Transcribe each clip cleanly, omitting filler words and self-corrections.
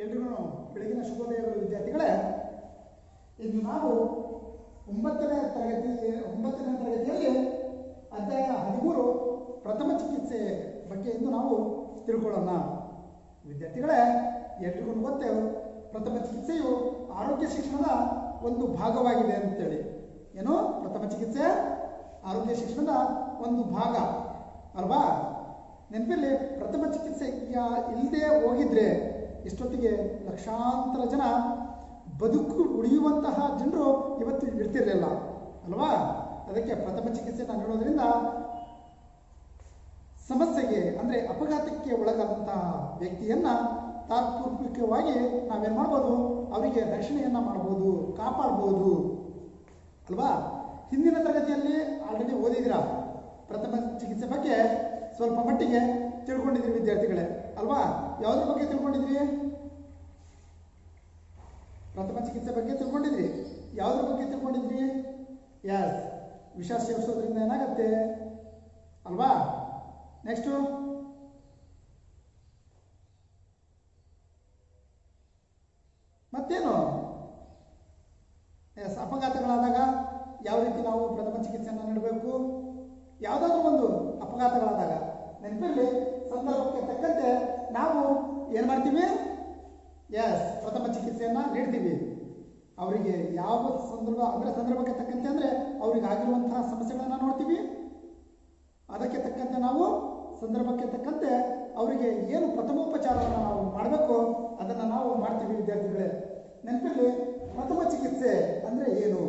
ಎಲ್ರಿಗೂ ಬೆಳಗಿನ ಶುಭೋದಯಗಳು ವಿದ್ಯಾರ್ಥಿಗಳೇ. ಇಂದು ನಾವು 9ನೇ ತರಗತಿಯಲ್ಲಿ ಅಧ್ಯಾಯ 13 ಪ್ರಥಮ ಚಿಕಿತ್ಸೆ ಬಗ್ಗೆ ಇಂದು ನಾವು ತಿಳ್ಕೊಳ್ಳೋಣ. ವಿದ್ಯಾರ್ಥಿಗಳೇ, ಎಲ್ರಿಗೂ ಗೊತ್ತೇ ಪ್ರಥಮ ಚಿಕಿತ್ಸೆಯು ಆರೋಗ್ಯ ಶಿಕ್ಷಣದ ಒಂದು ಭಾಗವಾಗಿದೆ ಅಂತೇಳಿ. ಏನು? ಪ್ರಥಮ ಚಿಕಿತ್ಸೆ ಆರೋಗ್ಯ ಶಿಕ್ಷಣದ ಒಂದು ಭಾಗ ಅಲ್ವಾ? ನೆನಪಿರಲಿ, ಪ್ರಥಮ ಚಿಕಿತ್ಸೆ ಇಲ್ಲದೆ ಹೋಗಿದ್ರೆ ಇಷ್ಟೊತ್ತಿಗೆ ಲಕ್ಷಾಂತರ ಜನ ಬದುಕು ಉಳಿಯುವಂತಹ ಜನರು ಇವತ್ತು ಇರ್ತಿರಲಿಲ್ಲ ಅಲ್ವಾ? ಅದಕ್ಕೆ ಪ್ರಥಮ ಚಿಕಿತ್ಸೆಯನ್ನು ನೀಡೋದ್ರಿಂದ ಸಮಸ್ಯೆಗೆ ಅಂದರೆ ಅಪಘಾತಕ್ಕೆ ಒಳಗಾದಂತಹ ವ್ಯಕ್ತಿಯನ್ನ ತಾತ್ಪೂರ್ವಕವಾಗಿ ನಾವೇನು ಮಾಡ್ಬೋದು, ಅವರಿಗೆ ರಕ್ಷಣೆಯನ್ನು ಮಾಡ್ಬೋದು, ಕಾಪಾಡ್ಬೋದು ಅಲ್ವಾ? ಹಿಂದಿನ ತರಗತಿಯಲ್ಲಿ ಆಲ್ರೆಡಿ ಓದಿದಿರ ಪ್ರಥಮ ಚಿಕಿತ್ಸೆ ಬಗ್ಗೆ ಸ್ವಲ್ಪ ಮಟ್ಟಿಗೆ ತಿಳ್ಕೊಂಡಿದ್ರಿ ವಿದ್ಯಾರ್ಥಿಗಳೇ ಅಲ್ವಾ? ಯಾವುದ್ರ ಬಗ್ಗೆ ತಿಳ್ಕೊಂಡಿದ್ರಿ? ಪ್ರಥಮ ಚಿಕಿತ್ಸೆ ಬಗ್ಗೆ ತಿಳ್ಕೊಂಡಿದ್ರಿ. ಯಾವುದ್ರ ಬಗ್ಗೆ ತಿಳ್ಕೊಂಡಿದ್ರಿ? ಎಸ್, ವಿಷ ಸೇವಿಸೋದ್ರಿಂದ ಏನಾಗತ್ತೆ ಅಲ್ವಾ? ನೆಕ್ಸ್ಟು ಮತ್ತೇನು? ಎಸ್, ಅಪಘಾತಗಳಾದಾಗ ಯಾವ ರೀತಿ ನಾವು ಪ್ರಥಮ ಚಿಕಿತ್ಸೆಯನ್ನು ನೀಡಬೇಕು. ಯಾವುದಾದ್ರೂ ಒಂದು ಅಪಘಾತಗಳಾದಾಗ ನೆನಪಿರಲಿ, ಸಂದರ್ಭಕ್ಕೆ ತಕ್ಕಂತೆ ನಾವು ಏನು ಮಾಡ್ತೀವಿ? ಎಸ್, ಪ್ರಥಮ ಚಿಕಿತ್ಸೆಯನ್ನು ನೀಡ್ತೀವಿ. ಅವರಿಗೆ ಯಾವ ಸಂದರ್ಭಕ್ಕೆ ತಕ್ಕಂತೆ ಅಂದರೆ ಅವ್ರಿಗೆ ಆಗಿರುವಂತಹ ಸಮಸ್ಯೆಗಳನ್ನು ನೋಡ್ತೀವಿ. ಅದಕ್ಕೆ ತಕ್ಕಂತೆ ನಾವು ಸಂದರ್ಭಕ್ಕೆ ತಕ್ಕಂತೆ ಅವರಿಗೆ ಏನು ಪ್ರಥಮೋಪಚಾರವನ್ನು ನಾವು ಮಾಡಬೇಕು ಅದನ್ನು ನಾವು ಮಾಡ್ತೀವಿ ವಿದ್ಯಾರ್ಥಿಗಳೇ. ನೆನಪಿರಲಿ, ಪ್ರಥಮ ಚಿಕಿತ್ಸೆ ಅಂದರೆ ಏನು?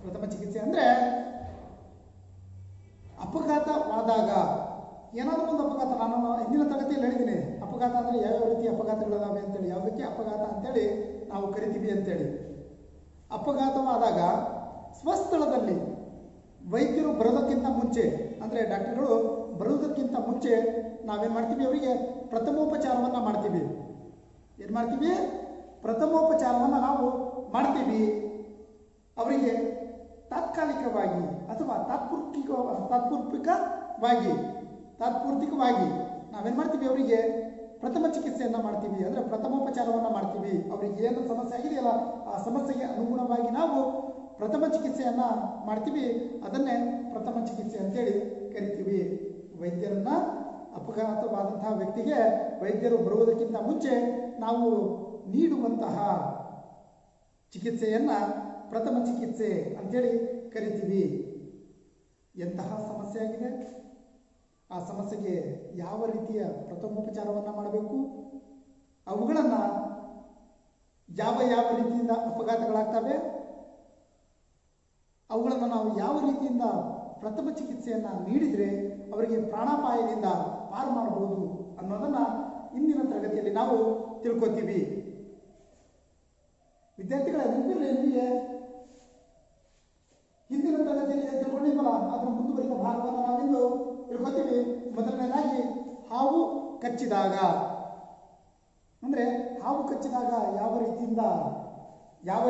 ಪ್ರಥಮ ಚಿಕಿತ್ಸೆ ಅಂದರೆ ಅಪಘಾತವಾದಾಗ ಏನಾದರೂ ಒಂದು ಅಪಘಾತ, ನಾನು ಹಿಂದಿನ ತರಗತಿಯಲ್ಲಿ ಹೇಳಿದ್ದೀನಿ ಅಪಘಾತ ಅಂದರೆ ಯಾವ್ಯಾವ ರೀತಿ ಅಪಘಾತಗಳಿದಾವೆ ಅಂತೇಳಿ, ಯಾವುದಕ್ಕೆ ಅಪಘಾತ ಅಂತೇಳಿ ನಾವು ಕರಿತೀವಿ ಅಂತೇಳಿ. ಅಪಘಾತವಾದಾಗ ಸ್ವಸ್ಥಳದಲ್ಲಿ ವೈದ್ಯರು ಬರೋದಕ್ಕಿಂತ ಮುಂಚೆ ಅಂದರೆ ಡಾಕ್ಟರ್ಗಳು ಬರುವುದಕ್ಕಿಂತ ಮುಂಚೆ ನಾವೇನು ಮಾಡ್ತೀವಿ? ಅವರಿಗೆ ಪ್ರಥಮೋಪಚಾರವನ್ನು ಮಾಡ್ತೀವಿ. ಏನು ಮಾಡ್ತೀವಿ? ಪ್ರಥಮೋಪಚಾರವನ್ನು ನಾವು ಮಾಡ್ತೀವಿ. ಅವರಿಗೆ ತಾತ್ಕಾಲಿಕವಾಗಿ ಅಥವಾ ತಾತ್ಪೂರ್ತಿಕವಾಗಿ ನಾವೇನು ಮಾಡ್ತೀವಿ? ಅವರಿಗೆ ಪ್ರಥಮ ಚಿಕಿತ್ಸೆಯನ್ನು ಮಾಡ್ತೀವಿ, ಅಂದರೆ ಪ್ರಥಮೋಪಚಾರವನ್ನು ಮಾಡ್ತೀವಿ. ಅವರಿಗೆ ಏನು ಸಮಸ್ಯೆ ಆಗಿದೆಯಲ್ಲ ಆ ಸಮಸ್ಯೆಗೆ ಅನುಗುಣವಾಗಿ ನಾವು ಪ್ರಥಮ ಚಿಕಿತ್ಸೆಯನ್ನು ಮಾಡ್ತೀವಿ. ಅದನ್ನೇ ಪ್ರಥಮ ಚಿಕಿತ್ಸೆ ಅಂತೇಳಿ ಕರಿತೀವಿ. ವೈದ್ಯರನ್ನ ಅಪಘಾತವಾದಂತಹ ವ್ಯಕ್ತಿಗೆ ವೈದ್ಯರು ಬರುವುದಕ್ಕಿಂತ ಮುಂಚೆ ನಾವು ನೀಡುವಂತಹ ಚಿಕಿತ್ಸೆಯನ್ನು ಪ್ರಥಮ ಚಿಕಿತ್ಸೆ ಅಂತೇಳಿ ಕರಿತೀವಿ. ಎಂತಹ ಸಮಸ್ಯೆ ಆಗಿದೆ, ಆ ಸಮಸ್ಯೆಗೆ ಯಾವ ರೀತಿಯ ಪ್ರಥಮೋಪಚಾರವನ್ನು ಮಾಡಬೇಕು, ಅವುಗಳನ್ನು ಯಾವ ರೀತಿಯಿಂದ ಅಪಘಾತಗಳಾಗ್ತವೆ, ಅವುಗಳನ್ನು ನಾವು ಯಾವ ರೀತಿಯಿಂದ ಪ್ರಥಮ ಚಿಕಿತ್ಸೆಯನ್ನು ನೀಡಿದರೆ ಅವರಿಗೆ ಪ್ರಾಣಾಪಾಯದಿಂದ ಪಾರು ಮಾಡಬಹುದು ಅನ್ನೋದನ್ನು ಇಂದಿನ ತರಗತಿಯಲ್ಲಿ ನಾವು ತಿಳ್ಕೊತೀವಿ. ವಿದ್ಯಾರ್ಥಿಗಳ ನೆನಪಿರಲಿ, ನಿಮಗೆ ಹಿಂದಿನ ತರಗತಿಯಲ್ಲಿ ತಿಳ್ಕೊಂಡಿದ್ವಲ್ಲ ಅದರ ಮುಂದುವರಿದ ಭಾಗವನ್ನು ನಾವಿಂದು ತಿಳ್ಕೊತೀವಿ. ಮೊದಲನೇದಾಗಿ ಹಾವು ಕಚ್ಚಿದಾಗ, ಅಂದರೆ ಹಾವು ಕಚ್ಚಿದಾಗ ಯಾವ ರೀತಿಯಿಂದ ಯಾವ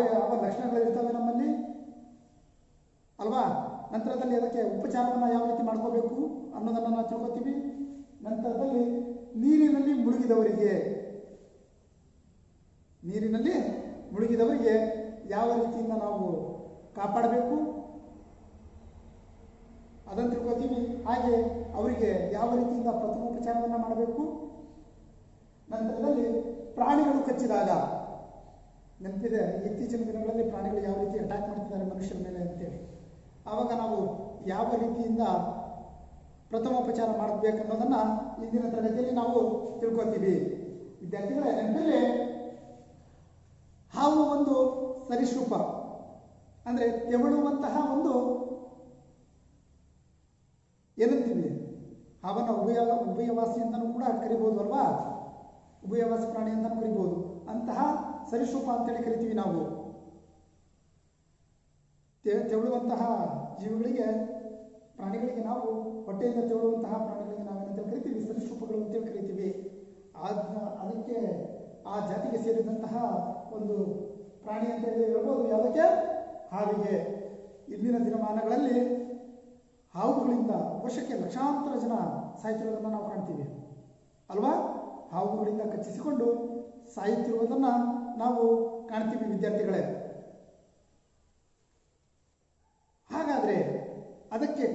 ಲಕ್ಷಣಗಳಿರ್ತವೆ ನಮ್ಮಲ್ಲಿ ಅಲ್ವಾ? ನಂತರದಲ್ಲಿ ಅದಕ್ಕೆ ಉಪಚಾರವನ್ನು ಯಾವ ರೀತಿ ಮಾಡ್ಕೋಬೇಕು ಅನ್ನೋದನ್ನು ನಾವು ತಿಳ್ಕೊತೀವಿ. ನಂತರದಲ್ಲಿ ನೀರಿನಲ್ಲಿ ಮುಳುಗಿದವರಿಗೆ ಯಾವ ರೀತಿಯಿಂದ ನಾವು ಕಾಪಾಡಬೇಕು ಅದನ್ನು ತಿಳ್ಕೊತೀವಿ. ಹಾಗೆ ಅವರಿಗೆ ಯಾವ ರೀತಿಯಿಂದ ಪ್ರಥಮೋಪಚಾರವನ್ನು ಮಾಡಬೇಕು. ನಂತರದಲ್ಲಿ ಪ್ರಾಣಿಗಳು ಕಚ್ಚಿದಾಗ, ನೆನಪಿದೆ ಇತ್ತೀಚಿನ ದಿನಗಳಲ್ಲಿ ಪ್ರಾಣಿಗಳು ಯಾವ ರೀತಿ ಅಟ್ಯಾಕ್ ಮಾಡ್ತಿದ್ದಾರೆ ಮನುಷ್ಯರ ಮೇಲೆ ಅಂತೇಳಿ, ಆವಾಗ ನಾವು ಯಾವ ರೀತಿಯಿಂದ ಪ್ರಥಮೋಪಚಾರ ಮಾಡಬೇಕು ಅನ್ನೋದನ್ನು ಇಂದಿನ ತರಗತಿಯಲ್ಲಿ ನಾವು ತಿಳ್ಕೊತೀವಿ. ವಿದ್ಯಾರ್ಥಿಗಳೇ, ನೆನಪಿರಲಿ, ಹಾವು ಒಂದು ಸರೀಸೃಪ, ಅಂದರೆ ತೆವಳುವಂತಹ ಒಂದು ಏನಂತೀವಿ, ಹಾವನ್ನು ಉಭಯವಾಸಿ ಅಂತಲೂ ಕೂಡ ಕರಿಬೋದು ಅಲ್ವಾ? ಉಭಯವಾಸಿ ಪ್ರಾಣಿ ಅಂತಲೂ ಕರಿಬೋದು. ಅಂತಹ ಸರೀಸೃಪ ಅಂತೇಳಿ ಕರಿತೀವಿ ನಾವು. ತೆವಳುವಂತಹ ಪ್ರಾಣಿಗಳಿಗೆ ನಾವು ಹೊಟ್ಟೆಯಿಂದ ತೆವಳುವಂತಹ ಪ್ರಾಣಿಗಳಿಗೆ ನಾವೇನಂತೇಳಿ ಕರಿತೀವಿ? ಸರೀಸೃಪಗಳು ಅಂತೇಳಿ ಕರಿತೀವಿ. ಅದಕ್ಕೆ ಆ ಜಾತಿಗೆ ಸೇರಿದಂತಹ ಒಂದು ಪ್ರಾಣಿ ಅಂತೇಳಿ ಹೇಳ್ಬೋದು. ಯಾವುದಕ್ಕೆ? ಹಾವಿಗೆ. ಇಂದಿನ ದಿನಮಾನಗಳಲ್ಲಿ ಹಾವುಗಳಿಂದ ವರ್ಷಕ್ಕೆ ಲಕ್ಷಾಂತರ ಜನ ಸಾಯ್ತಿರೋದನ್ನು ನಾವು ಕಾಣ್ತೀವಿ ಅಲ್ವಾ? ಹಾವುಗಳಿಂದ ಕಚ್ಚಿಸಿಕೊಂಡು ಸಾಯುತ್ತಿರುವುದನ್ನು ನಾವು ಕಾಣ್ತೀವಿ ವಿದ್ಯಾರ್ಥಿಗಳೇ. ಹಾಗಾದರೆ ಅದಕ್ಕೆ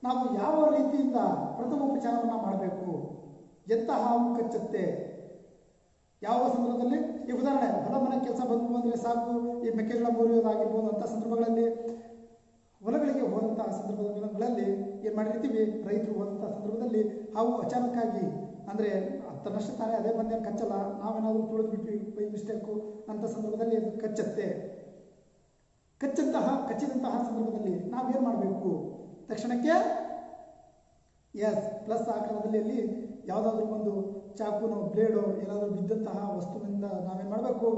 ನಾವು ಯಾವ ರೀತಿಯಿಂದ ಪ್ರಥಮೋಪಚಾರವನ್ನು ಮಾಡಬೇಕು? ಎಂಥ ಹಾವು ಕಚ್ಚುತ್ತೆ, ಯಾವ ಸಂದರ್ಭದಲ್ಲಿ? ಈ ಉದಾಹರಣೆ, ಹೊಲ ಮನೆ ಕೆಲಸ ಬಂದು ಅಂದರೆ ಸಾಕು, ಈ ಮೆಕ್ಕೆಜೋಳ ಮುರಿಯೋದಾಗಿರ್ಬೋದು ಅಂಥ ಸಂದರ್ಭಗಳಲ್ಲಿ, ಹೊಲಗಳಿಗೆ ಹೋದಂತಹ ಸಂದರ್ಭಗಳಲ್ಲಿ ಏನು ಮಾಡಿರ್ತೀವಿ, ರೈತರು ಹೋದಂತಹ ಸಂದರ್ಭದಲ್ಲಿ ಹಾವು ಅಚಾನಕ್ಕಾಗಿ ಅಂದರೆ ತನ್ನಷ್ಟು ತಾನೇ ಅದೇ ಬಂದೇನು ಕಚ್ಚಲ್ಲ, ನಾವೇನಾದರೂ ತುಳಿದು ಬಿಟ್ವಿ ಬೈ ಮಿಸ್ಟೇಕು ಅಂಥ ಸಂದರ್ಭದಲ್ಲಿ ಅದು ಕಚ್ಚುತ್ತೆ. ಕಚ್ಚಿದಂತಹ ಸಂದರ್ಭದಲ್ಲಿ ನಾವೇನು ಮಾಡಬೇಕು? ತಕ್ಷಣಕ್ಕೆ ಪ್ಲಸ್ ಆಕಾರದಲ್ಲಿ ಅಲ್ಲಿ ಯಾವುದಾದ್ರೂ ಒಂದು ಚಾಕುನೋ ಬ್ಲೇಡೋ ಏನಾದರೂ ಬಿದ್ದಂತಹ ವಸ್ತುವಿನಿಂದ ನಾವೇನು ಮಾಡಬೇಕು?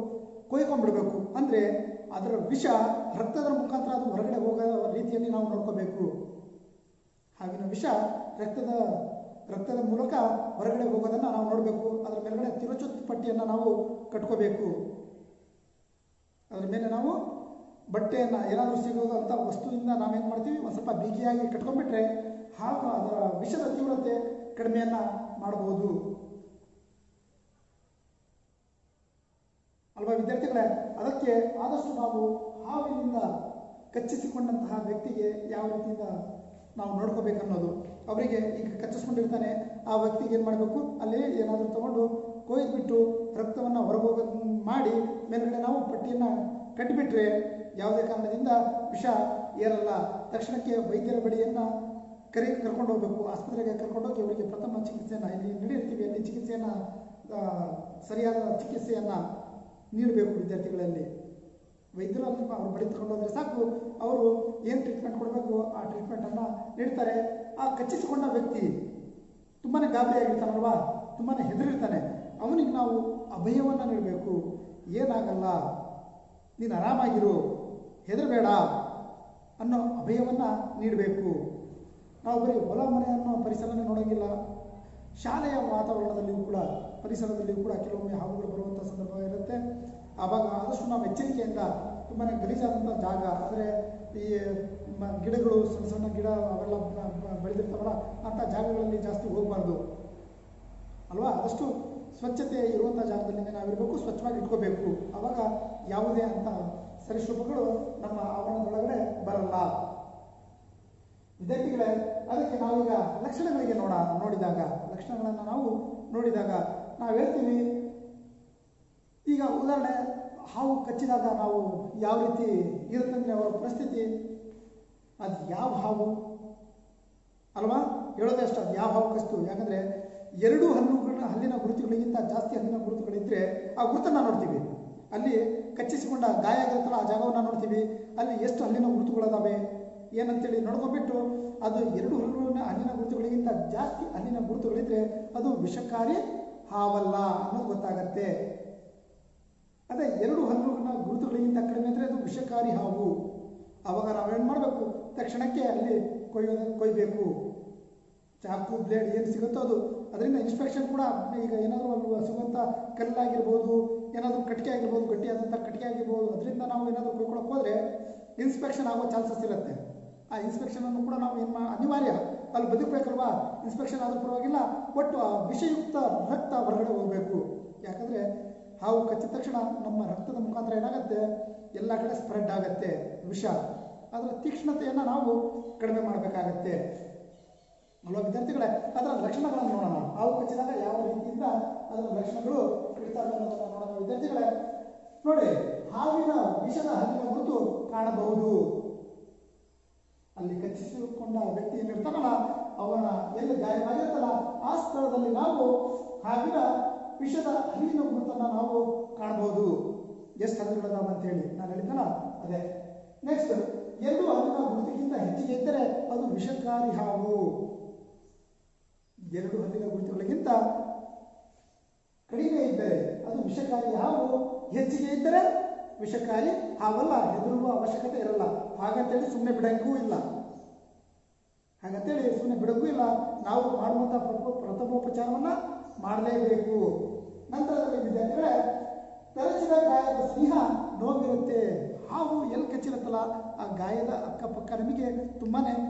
ಕೊಯ್ಕೊಂಡ್ಬಿಡ್ಬೇಕು. ಅಂದರೆ ಅದರ ವಿಷ ರಕ್ತದ ಮುಖಾಂತರ ಅದು ಹೊರಗಡೆ ಹೋಗೋ ರೀತಿಯಲ್ಲಿ ನಾವು ನೋಡ್ಕೋಬೇಕು. ಹಾವಿನ ವಿಷ ರಕ್ತದ ಮೂಲಕ ಹೊರಗಡೆ ಹೋಗೋದನ್ನು ನಾವು ನೋಡಬೇಕು. ಅದರ ಮೇಲ್ಗಡೆ ತಿರುಚುತ್ತು ಪಟ್ಟಿಯನ್ನು ನಾವು ಕಟ್ಕೋಬೇಕು. ಅದರ ಮೇಲೆ ನಾವು ಬಟ್ಟೆಯನ್ನು ಏನಾದರೂ ಸಿಗೋದಂಥ ವಸ್ತುವಿಂದ ನಾವೇನು ಮಾಡ್ತೀವಿ, ಒಂದು ಸ್ವಲ್ಪ ಬಿಗಿಯಾಗಿ ಕಟ್ಕೊಂಡ್ಬಿಟ್ರೆ ಹಾವು ಅದರ ವಿಷದ ತೀವ್ರತೆ ಕಡಿಮೆಯನ್ನು ಮಾಡಬಹುದು ಅಲ್ವಾ ವಿದ್ಯಾರ್ಥಿಗಳೇ? ಅದಕ್ಕೆ ಆದಷ್ಟು ನಾವು ಹಾವಿನಿಂದ ಕಚ್ಚಿಸಿಕೊಂಡಂತಹ ವ್ಯಕ್ತಿಗೆ ಯಾವ ರೀತಿಯಿಂದ ನಾವು ನೋಡ್ಕೋಬೇಕನ್ನೋದು. ಅವರಿಗೆ ಈಗ ಕಚ್ಚಿಸ್ಕೊಂಡಿರ್ತಾನೆ, ಆ ವ್ಯಕ್ತಿಗೆ ಏನು ಮಾಡಬೇಕು? ಅಲ್ಲಿ ಏನಾದರೂ ತಗೊಂಡು ಕೊಯ್ದುಬಿಟ್ಟು ರಕ್ತವನ್ನು ಹೊರಗೋಗ ಮಾಡಿ ಮೇಲ್ಗಡೆ ನಾವು ಪಟ್ಟಿಯನ್ನು ಕಟ್ಟಿಬಿಟ್ರೆ ಯಾವುದೇ ಕಾರಣದಿಂದ ವಿಷ ಏರಲ್ಲ. ತಕ್ಷಣಕ್ಕೆ ವೈದ್ಯರ ಬಳಿಯನ್ನು ಕರ್ಕೊಂಡು ಹೋಗಬೇಕು, ಆಸ್ಪತ್ರೆಗೆ ಕರ್ಕೊಂಡೋಗಿ ಅವರಿಗೆ ಪ್ರಥಮ ಚಿಕಿತ್ಸೆಯನ್ನು ಇಲ್ಲಿ ನೀಡಿರ್ತೀವಿ, ಅಲ್ಲಿ ಚಿಕಿತ್ಸೆಯನ್ನು ಸರಿಯಾದ ಚಿಕಿತ್ಸೆಯನ್ನು ನೀಡಬೇಕು ವಿದ್ಯಾರ್ಥಿಗಳಲ್ಲಿ. ವೈದ್ಯರು ಅವ್ರ ಬಳಿ ತಗೊಂಡೋದ್ರೆ ಸಾಕು, ಅವರು ಏನು ಟ್ರೀಟ್ಮೆಂಟ್ ಕೊಡಬೇಕು ಆ ಟ್ರೀಟ್ಮೆಂಟನ್ನು ನೀಡ್ತಾರೆ. ಆ ಕಚ್ಚಿಸಿಕೊಂಡ ವ್ಯಕ್ತಿ ತುಂಬಾ ಗಾಬರಿಯಾಗಿರ್ತಾನಲ್ವಾ, ತುಂಬಾ ಹೆದರಿರ್ತಾನೆ, ಅವನಿಗೆ ನಾವು ಅಭಯವನ್ನು ನೀಡಬೇಕು. ಏನಾಗಲ್ಲ, ನೀನು ಆರಾಮಾಗಿರು, ಹೆದರಬೇಡ ಅನ್ನೋ ಅಭಯವನ್ನು ನೀಡಬೇಕು. ನಾವು ಬರೀ ಹೊಲ ಮನೆಯನ್ನು ಪರಿಸರನೇ ನೋಡೋಂಗಿಲ್ಲ, ಶಾಲೆಯ ವಾತಾವರಣದಲ್ಲಿಯೂ ಕೂಡ ಪರಿಸರದಲ್ಲಿಯೂ ಕೂಡ ಕೆಲವೊಮ್ಮೆ ಹಾವುಗಳು ಬರುವಂಥ ಸಂದರ್ಭ ಇರುತ್ತೆ. ಆವಾಗ ಆದಷ್ಟು ನಾವು ಎಚ್ಚರಿಕೆಯಿಂದ, ತುಂಬಾ ಗಲೀಜಾದಂಥ ಜಾಗ ಅಂದರೆ ಈ ಗಿಡಗಳು ಸಣ್ಣ ಸಣ್ಣ ಗಿಡ ಅವೆಲ್ಲ ಬೆಳೆದಿರ್ತಾವಲ್ಲ ಅಂಥ ಜಾಗಗಳಲ್ಲಿ ಜಾಸ್ತಿ ಹೋಗಬಾರ್ದು ಅಲ್ವಾ. ಆದಷ್ಟು ಸ್ವಚ್ಛತೆ ಇರುವಂಥ ಜಾಗದಲ್ಲಿ ನಾವಿರಬೇಕು, ಸ್ವಚ್ಛವಾಗಿ ಇಟ್ಕೋಬೇಕು. ಆವಾಗ ಯಾವುದೇ ಅಂಥ ಸರೀಸೃಪಗಳು ನಮ್ಮ ಆವರಣದೊಳಗಡೆ ಬರಲ್ಲ ವಿದ್ಯಾರ್ಥಿಗಳೇ. ಅದಕ್ಕೆ ನಾವೀಗ ಲಕ್ಷಣಗಳಿಗೆ ಲಕ್ಷಣಗಳನ್ನು ನಾವು ನೋಡಿದಾಗ ನಾವು ಹೇಳ್ತೀವಿ. ಈಗ ಉದಾಹರಣೆ, ಹಾವು ಕಚ್ಚಿದಾಗ ನಾವು ಯಾವ ರೀತಿ ಇರುತ್ತಂದರೆ ಅವರ ಪರಿಸ್ಥಿತಿ, ಅದು ಯಾವ ಹಾವು ಅಲ್ವಾ ಹೇಳೋದೇ ಅಷ್ಟು, ಅದು ಯಾವ ಹಾವು ಕಚ್ಚಿತು. ಯಾಕಂದರೆ ಎರಡು ಹಲ್ಲಿನ ಗುರುತುಗಳಿಗಿಂತ ಜಾಸ್ತಿ ಹಲ್ಲಿನ ಗುರುತುಗಳಿದ್ದರೆ ಆ ಗುರುತನ್ನು ನೋಡ್ತೀವಿ. ಅಲ್ಲಿ ಕಚ್ಚಿಸಿಕೊಂಡ ಗಾಯ ಆಗಿರುತ್ತಲ್ಲ ಆ ಜಾಗವನ್ನು ನೋಡ್ತೀವಿ, ಅಲ್ಲಿ ಎಷ್ಟು ಹಲ್ಲಿನ ಗುರುತುಗಳದಾವೆ ಏನಂತೇಳಿ ನೋಡ್ಕೊಂಡ್ಬಿಟ್ಟು, ಅದು ಎರಡು ಹಲ್ಲಿನ ಗುರುತುಗಳಿಗಿಂತ ಜಾಸ್ತಿ ಹಲ್ಲಿನ ಗುರುತುಗಳಿದ್ರೆ ಅದು ವಿಷಕಾರಿ ಹಾವಲ್ಲ ಅನ್ನೋದು ಗೊತ್ತಾಗತ್ತೆ. ಅದೇ ಎರಡು ಹಲ್ಲಿನ ಗುರುತುಗಳಿಗಿಂತ ಕಡಿಮೆ ಅಂದರೆ ಅದು ವಿಷಕಾರಿ ಹಾವು. ಆವಾಗ ನಾವೇನು ಮಾಡಬೇಕು? ತಕ್ಷಣಕ್ಕೆ ಅಲ್ಲಿ ಕೊಯ್ಬೇಕು. ಚಾಕು ಬ್ಲೇಡ್ ಏನು ಸಿಗುತ್ತೋ ಅದು, ಅದರಿಂದ ಇನ್ಸ್ಪೆಕ್ಷನ್ ಕೂಡ ಈಗ ಏನಾದರೂ ಅಲ್ಲಿ ಸಿಗುವಂಥ ಕಲ್ಲಾಗಿರ್ಬೋದು, ಏನಾದರೂ ಕಟ್ಟಿಗೆ ಆಗಿರ್ಬೋದು, ಗಟ್ಟಿಯಾದಂಥ ಕಟ್ಟಿಗೆ ಆಗಿರ್ಬೋದು, ಅದರಿಂದ ನಾವು ಏನಾದರೂ ಕೊಯ್ಕೊಳಕ್ಕೆ ಹೋದರೆ ಇನ್ಸ್ಪೆಕ್ಷನ್ ಆಗೋ ಚಾನ್ಸಸ್ ಇರುತ್ತೆ. ಆ ಇನ್ಸ್ಪೆಕ್ಷನನ್ನು ಕೂಡ ನಾವು ಏನು ಅನಿವಾರ್ಯ, ಅಲ್ಲಿ ಬದುಕಬೇಕಲ್ವಾ. ಇನ್ಸ್ಪೆಕ್ಷನ್ ಆದರೂ ಪರವಾಗಿಲ್ಲ, ಒಟ್ಟು ಆ ವಿಷಯುಕ್ತ ರಕ್ತ ಹೊರಗಡೆ ಹೋಗಬೇಕು. ಯಾಕಂದರೆ ಹಾವು ಕಚ್ಚಿದ ತಕ್ಷಣ ನಮ್ಮ ರಕ್ತದ ಮುಖಾಂತರ ಏನಾಗುತ್ತೆ, ಎಲ್ಲ ಕಡೆ ಸ್ಪ್ರೆಡ್ ಆಗುತ್ತೆ ವಿಷ. ಅದರ ತೀಕ್ಷ್ಣತೆಯನ್ನು ನಾವು ಕಡಿಮೆ ಮಾಡಬೇಕಾಗತ್ತೆ ಅಲ್ವಾ ವಿದ್ಯಾರ್ಥಿಗಳೇ. ಅದರ ಲಕ್ಷಣಗಳನ್ನು ನೋಡೋಣ. ಹಾವು ಕಚ್ಚಿದಾಗ ಯಾವ ರೀತಿಯಿಂದ ಅದರ ಲಕ್ಷಣಗಳು ಇರ್ತಾರೆ ಅನ್ನೋದನ್ನು ನೋಡೋಣ ವಿದ್ಯಾರ್ಥಿಗಳೇ. ನೋಡಿ, ಹಾವಿನ ವಿಷದ ಹಲ್ಲಿನ ಗುರುತು ಕಾಣಬಹುದು. ಅಲ್ಲಿ ಕಚ್ಚಿಸಿಕೊಂಡ ವ್ಯಕ್ತಿ ಏನಿರ್ತಾನಲ್ಲ, ಅವನ ಎಲ್ಲಿ ಗಾಯವಾಗಿರುತ್ತಲ್ಲ ಆ ಸ್ಥಳದಲ್ಲಿ ನಾವು ಹಾವಿನ ವಿಷದ ಹಲ್ಲಿನ ಗುರುತನ್ನು ನಾವು ಕಾಣಬಹುದು. ಎಷ್ಟು ಹಲ್ಲುಗಳದಾವ ಅಂತೇಳಿ ನಾನು ಹೇಳಿದ್ದಲ್ಲ ಅದೇ. ನೆಕ್ಸ್ಟ್, ಎರಡು ಹಲ್ಲಿನ ಗುರುತಿಗಿಂತ ಹೆಚ್ಚಿಗೆ ಇದ್ದರೆ ಅದು ವಿಷಕಾರಿ ಹಾವು. ಎರಡು ಹಲ್ಲಿನ ಗುರುತುಗಳಿಗಿಂತ ಕಡಿಮೆ ಇದ್ದರೆ ಅದು ವಿಷಕಾರಿ ಹಾವು, ಹೆಚ್ಚಿಗೆ ಇದ್ದರೆ ವಿಷಕಾರಿ ಹಾವಲ್ಲ. ಹೆದರುವ ಅವಶ್ಯಕತೆ ಇರಲ್ಲ. ಹಾಗಂತೇಳಿ ಸುಮ್ಮನೆ ಬಿಡಂಗೂ ಇಲ್ಲ. ನಾವು ಮಾಡುವಂಥ ಪ್ರಥಮೋಪಚಾರವನ್ನು ಮಾಡಲೇಬೇಕು. ನಂತರದಲ್ಲಿ ವಿದ್ಯಾರ್ಥಿಗಳೇ, ತರಚಿದ ಗಾಯದ ಸ್ನೇಹ ನೋವಿರುತ್ತೆ. ಹಾವು ಎಲ್ಲಿ ಕಚ್ಚಿರುತ್ತಲ್ಲ ಆ ಗಾಯದ ಅಕ್ಕಪಕ್ಕ ನಮಗೆ ತುಂಬಾ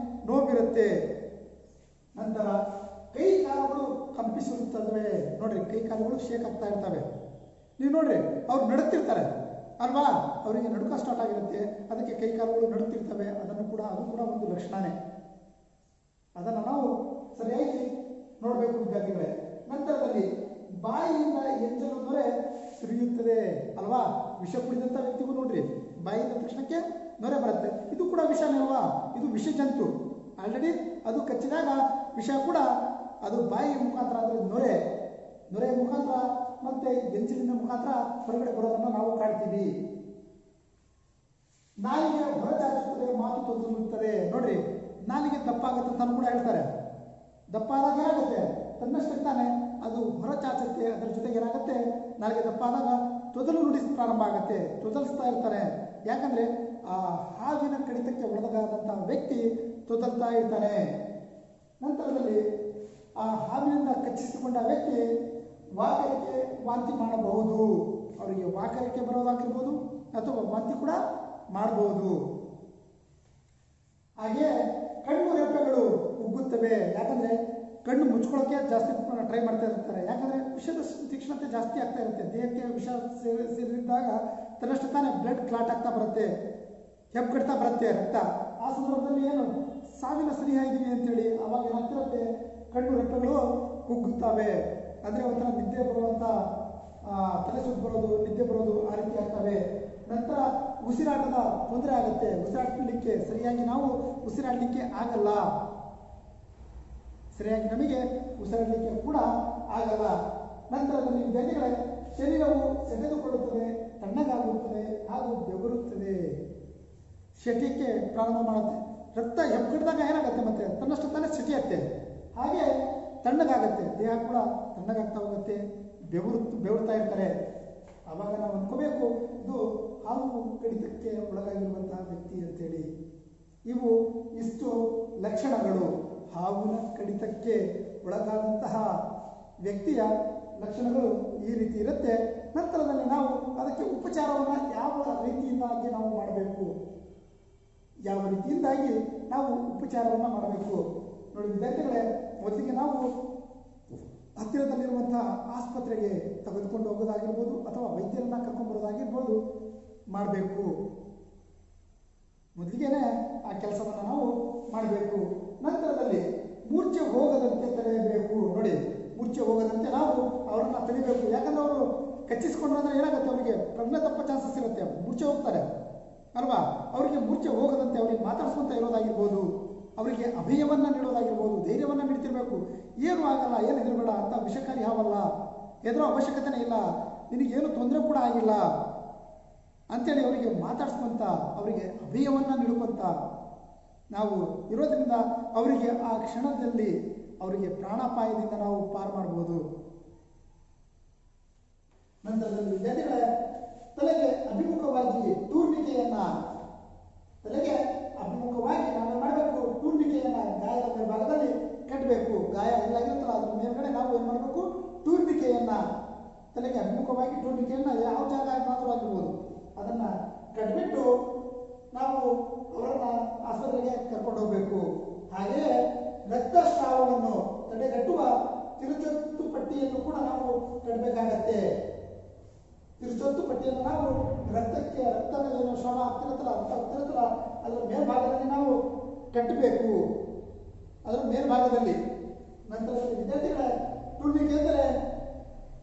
ನೋವಿರುತ್ತೆ. ನಂತರ ಕೈ ಕಾಲುಗಳು ಕಂಪಿಸಿರುತ್ತವೆ. ನೋಡ್ರಿ, ಕೈ ಕಾಲುಗಳು ಶೇಕ್ ಆಗ್ತಾ ಇರ್ತವೆ. ನೀವು ನೋಡ್ರಿ, ಅವ್ರು ನಡುತ್ತಿರ್ತಾರೆ ಅಲ್ವಾ, ಅವರಿಗೆ ನಡುಕ ಸ್ಟಾರ್ಟ್ ಆಗಿರುತ್ತೆ, ಅದಕ್ಕೆ ಕೈ ಕಾಲುಗಳು ನಡುತ್ತಿರ್ತವೆ. ಅದು ಕೂಡ ಒಂದು ಲಕ್ಷಣನೇ. ಅದನ್ನು ನಾವು ಸರಿಯಾಗಿ ನೋಡಬೇಕು ವಿದ್ಯಾರ್ಥಿಗಳೇ. ನಂತರದಲ್ಲಿ ಬಾಯಿಯಿಂದ ಎಂಜಲು ನೊರೆ ಸುರಿಯುತ್ತದೆ ಅಲ್ವಾ. ವಿಷ ಕುಡಿದಂಥ ವ್ಯಕ್ತಿಗೂ ನೋಡ್ರಿ, ಬಾಯಿಯಿಂದ ತಕ್ಷಣಕ್ಕೆ ನೊರೆ ಬರುತ್ತೆ. ಇದು ಕೂಡ ವಿಷನೇ ಅಲ್ವಾ, ಇದು ವಿಷ ಜಂತು. ಆಲ್ರೆಡಿ ಅದು ಕಚ್ಚಿದಾಗ ವಿಷ ಕೂಡ ಅದು ಬಾಯಿಯ ಮುಖಾಂತರ, ಅಂದರೆ ನೊರೆಯ ಮುಖಾಂತರ ಮತ್ತೆ ಎಂಜಿಲಿನ ಮುಖಾಂತರ ಹೊರಗಡೆ ಬರೋದನ್ನು ನಾವು ಕಾಣ್ತೀವಿ. ನಾಲಿಗೆ ಹೊರಚಾಚುತ್ತದೆ, ಮಾತು ತೊದಲುತ್ತದೆ. ನೋಡ್ರಿ, ನಾಲಿಗೆ ದಪ್ಪ ಆಗುತ್ತೆ ಅಂತ ಕೂಡ ಹೇಳ್ತಾರೆ. ದಪ್ಪ ಆದಾಗ ಏನಾಗುತ್ತೆ, ತನ್ನಷ್ಟಕ್ಕೆ ತಾನೆ ಅದು ಹೊರಚಾಚುತ್ತೆ. ಅದರ ಜೊತೆಗೆ ಏನಾಗುತ್ತೆ, ನಾಲಿಗೆ ದಪ್ಪ ಆದಾಗ ತೊದಲು ನುಡಿಸ್ ಪ್ರಾರಂಭ ಆಗುತ್ತೆ, ತೊದಲಿಸ್ತಾ ಇರ್ತಾನೆ. ಯಾಕಂದ್ರೆ ಆ ಹಾವಿನ ಕಡಿತಕ್ಕೆ ಒಳಗಾದಂತಹ ವ್ಯಕ್ತಿ ತೊದಲ್ತಾ ಇರ್ತಾನೆ. ನಂತರದಲ್ಲಿ ಆ ಹಾವಿನಿಂದ ಕಚ್ಚಿಸಿಕೊಂಡ ವ್ಯಕ್ತಿ ವಾಕರಿಕೆ ವಾಂತಿ ಮಾಡಬಹುದು. ಅವರಿಗೆ ವಾಕರಿಕೆ ಬರೋದಾಗಿರ್ಬೋದು ಅಥವಾ ವಾಂತಿ ಕೂಡ ಮಾಡಬಹುದು. ಹಾಗೆ ಕಣ್ಣು ರೆಪ್ಪೆಗಳು ಉಗ್ಗುತ್ತವೆ. ಯಾಕಂದ್ರೆ ಕಣ್ಣು ಮುಚ್ಕೊಳ್ಳೋಕೆ ಜಾಸ್ತಿ ಟ್ರೈ ಮಾಡ್ತಾ ಇರ್ತಾರೆ. ಯಾಕಂದ್ರೆ ವಿಷದ ತೀಕ್ಷ್ಣತೆ ಜಾಸ್ತಿ ಆಗ್ತಾ ಇರುತ್ತೆ. ದೇಹಕ್ಕೆ ವಿಷ ಸೇರಿದಾಗ ತನ್ನಷ್ಟು ತಾನೇ ಬ್ಲಡ್ ಕ್ಲಾಟ್ ಆಗ್ತಾ ಬರುತ್ತೆ, ಹೆಪ್ಪುಗಡ್ತಾ ಬರುತ್ತೆ ರಕ್ತ. ಆ ಸಂದರ್ಭದಲ್ಲಿ ಏನು ಸಾವಿನ ಸನಿಹ ಇದೀವಿ ಅಂತೇಳಿ ಅವಾಗ ಏನಾಗ್ತಿರುತ್ತೆ, ಕಣ್ಣು ರೆಪ್ಪೆಗಳು ಕುಗ್ಗುತ್ತವೆ. ಅಂದರೆ ಒಂಥರ ನಿದ್ದೆ ಬರುವಂಥ, ತಲೆ ಸುತ್ತು ಬರೋದು, ನಿದ್ದೆ ಬರೋದು, ಆ ರೀತಿ ಆಗ್ತವೆ. ನಂತರ ಉಸಿರಾಟದ ತೊಂದರೆ ಆಗುತ್ತೆ. ಉಸಿರಾಡಲಿಕ್ಕೆ ಸರಿಯಾಗಿ ನಾವು ಉಸಿರಾಡಲಿಕ್ಕೆ ಆಗಲ್ಲ, ಸರಿಯಾಗಿ ನಮಗೆ ಉಸಿರಾಡಲಿಕ್ಕೆ ಕೂಡ ಆಗಲ್ಲ. ನಂತರದಲ್ಲಿ ವಿದ್ಯಾರ್ಥಿಗಳೇ, ಶರೀರವು ಸೆಳೆದುಕೊಳ್ಳುತ್ತದೆ, ತಣ್ಣಗಾಗುತ್ತದೆ ಹಾಗೂ ಬೆವರುತ್ತದೆ, ಶೆಟಿಕೆ ಪ್ರಾರಂಭ ಮಾಡುತ್ತೆ. ರಕ್ತ ಹೆಪ್ಪುಗಡ್ದಾಗ ಏನಾಗುತ್ತೆ, ಮತ್ತೆ ತನ್ನಷ್ಟು ತಾನೇ ಸೆಟಿಯುತ್ತೆ, ಹಾಗೆ ತಣ್ಣಗಾಗತ್ತೆ, ದೇಹ ಕೂಡ ತಣ್ಣಗಾಗ್ತಾ ಹೋಗುತ್ತೆ, ಬೆವರ್ತಾ ಇರ್ತಾರೆ. ಆವಾಗ ನಾವು ಅಂದ್ಕೋಬೇಕು, ಇದು ಹಾವು ಕಡಿತಕ್ಕೆ ಒಳಗಾಗಿರುವಂತಹ ವ್ಯಕ್ತಿ ಅಂತೇಳಿ. ಇಷ್ಟು ಲಕ್ಷಣಗಳು ಹಾವಿನ ಕಡಿತಕ್ಕೆ ಒಳಗಾದಂತಹ ವ್ಯಕ್ತಿಯ ಲಕ್ಷಣಗಳು ಈ ರೀತಿ ಇರುತ್ತೆ. ನಂತರದಲ್ಲಿ ನಾವು ಅದಕ್ಕೆ ಉಪಚಾರವನ್ನು ಯಾವ ರೀತಿಯಿಂದಾಗಿ ನಾವು ಮಾಡಬೇಕು, ಯಾವ ರೀತಿಯಿಂದಾಗಿ ನಾವು ಉಪಚಾರವನ್ನು ಮಾಡಬೇಕು ನೋಡಿ ವಿದ್ಯಾರ್ಥಿಗಳೇ. ಮೊದಲಿಗೆ ನಾವು ಹತ್ತಿರದಲ್ಲಿರುವಂತಹ ಆಸ್ಪತ್ರೆಗೆ ತೆಗೆದುಕೊಂಡು ಹೋಗೋದಾಗಿರ್ಬೋದು ಅಥವಾ ವೈದ್ಯರನ್ನ ಕರ್ಕೊಂಡ್ಬರೋದಾಗಿರ್ಬೋದು ಮಾಡಬೇಕು. ಮೊದಲಿಗೆನೆ ಆ ಕೆಲಸವನ್ನು ನಾವು ಮಾಡಬೇಕು. ನಂತರದಲ್ಲಿ ಮೂರ್ಛೆ ಹೋಗದಂತೆ ತಡೆಯಬೇಕು. ನೋಡಿ, ಮೂರ್ಛೆ ಹೋಗದಂತೆ ನಾವು ಅವರನ್ನ ತಡಿಬೇಕು. ಯಾಕಂದ್ರೆ ಅವರು ಕಚ್ಚಿಸ್ಕೊಂಡ್ರೆ ಏನಾಗುತ್ತೆ, ಅವರಿಗೆ ಪ್ರಜ್ಞೆ ತಪ್ಪ ಚಾನ್ಸಸ್ ಇರುತ್ತೆ, ಮೂರ್ಛೆ ಹೋಗ್ತಾರೆ ಅಲ್ವಾ. ಅವರಿಗೆ ಮೂರ್ಛೆ ಹೋಗದಂತೆ ಅವರಿಗೆ ಮಾತಾಡ್ಸ್ಕೊಂತ ಇರೋದಾಗಿರ್ಬೋದು, ಅವರಿಗೆ ಅಭಯವನ್ನು ನೀಡೋದಾಗಿರ್ಬೋದು, ಧೈರ್ಯವನ್ನು ನೀಡ್ತಿರ್ಬೇಕು. ಏನು ಆಗಲ್ಲ, ಏನು ಹೆದರಬೇಡ ಅಂತ, ವಿಷಕಾರಿ ಹಾವಲ್ಲ, ಹೆದರೋ ಅವಶ್ಯಕತೆನೇ ಇಲ್ಲ, ನಿನಗೇನು ತೊಂದರೆ ಕೂಡ ಆಗಿಲ್ಲ ಅಂತೇಳಿ ಅವರಿಗೆ ಮಾತಾಡ್ಸ್ಕೊಂತ, ಅವರಿಗೆ ಅಭಯವನ್ನು ನೀಡುವಂತ ನಾವು ಇರೋದ್ರಿಂದ ಅವರಿಗೆ ಆ ಕ್ಷಣದಲ್ಲಿ ಅವರಿಗೆ ಪ್ರಾಣಾಪಾಯದಿಂದ ನಾವು ಪಾರು ಮಾಡಬಹುದು. ನಂತರದಲ್ಲಿ ವಿದ್ಯಾರ್ಥಿಗಳ ತಲೆಗೆ ಅಭಿಮುಖವಾಗಿ ನಾವೇನು ಮಾಡಬೇಕು, ಟೂರ್ನಿಕೆಯನ್ನ ಗಾಯದ ಮೇಲ್ಭಾಗದಲ್ಲಿ ಕಟ್ಟಬೇಕು. ಗಾಯ ಎಲ್ಲಾಗಿರುತ್ತಲ್ಲ ಅದ್ರ ಮೇಲ್ಗಡೆ ನಾವು ಏನು ಮಾಡಬೇಕು, ಟೂರ್ನಿಕೆಯನ್ನ, ತಲೆಗೆ ಅಭಿಮುಖವಾಗಿ ಟೂರ್ನಿಕೆಯನ್ನ ಯಾವ ಜಾಗ ಮಾತ್ರ ಆಗಿರ್ಬೋದು ಅದನ್ನ ಕಟ್ಬಿಟ್ಟು ನಾವು ಅವರನ್ನ ಆಸ್ಪತ್ರೆಗೆ ಕರ್ಕೊಂಡು ಹೋಗ್ಬೇಕು. ಹಾಗೆಯೇ ರಕ್ತಸ್ರಾವವನ್ನು ತಡೆಗಟ್ಟುವ ತಿರುಚೊತ್ತು ಪಟ್ಟಿಯನ್ನು ಕೂಡ ನಾವು ಕಟ್ಟಬೇಕಾಗತ್ತೆ. ತಿರುಚೊತ್ತು ಪಟ್ಟಿಯನ್ನು ನಾವು ರಕ್ತದಲ್ಲಿ ಸ್ರಾವ ಆಗ್ತಿರುತ್ತಲ್ಲ ಅದರ ಮೇಲ್ಭಾಗದಲ್ಲಿ ನಾವು ಕಟ್ಟಬೇಕು, ಅದರ ಮೇಲ್ಭಾಗದಲ್ಲಿ. ನಂತರದಲ್ಲಿ ವಿದ್ಯಾರ್ಥಿಗಳ ಟೂರ್ನಿಕೆ ಅಂದರೆ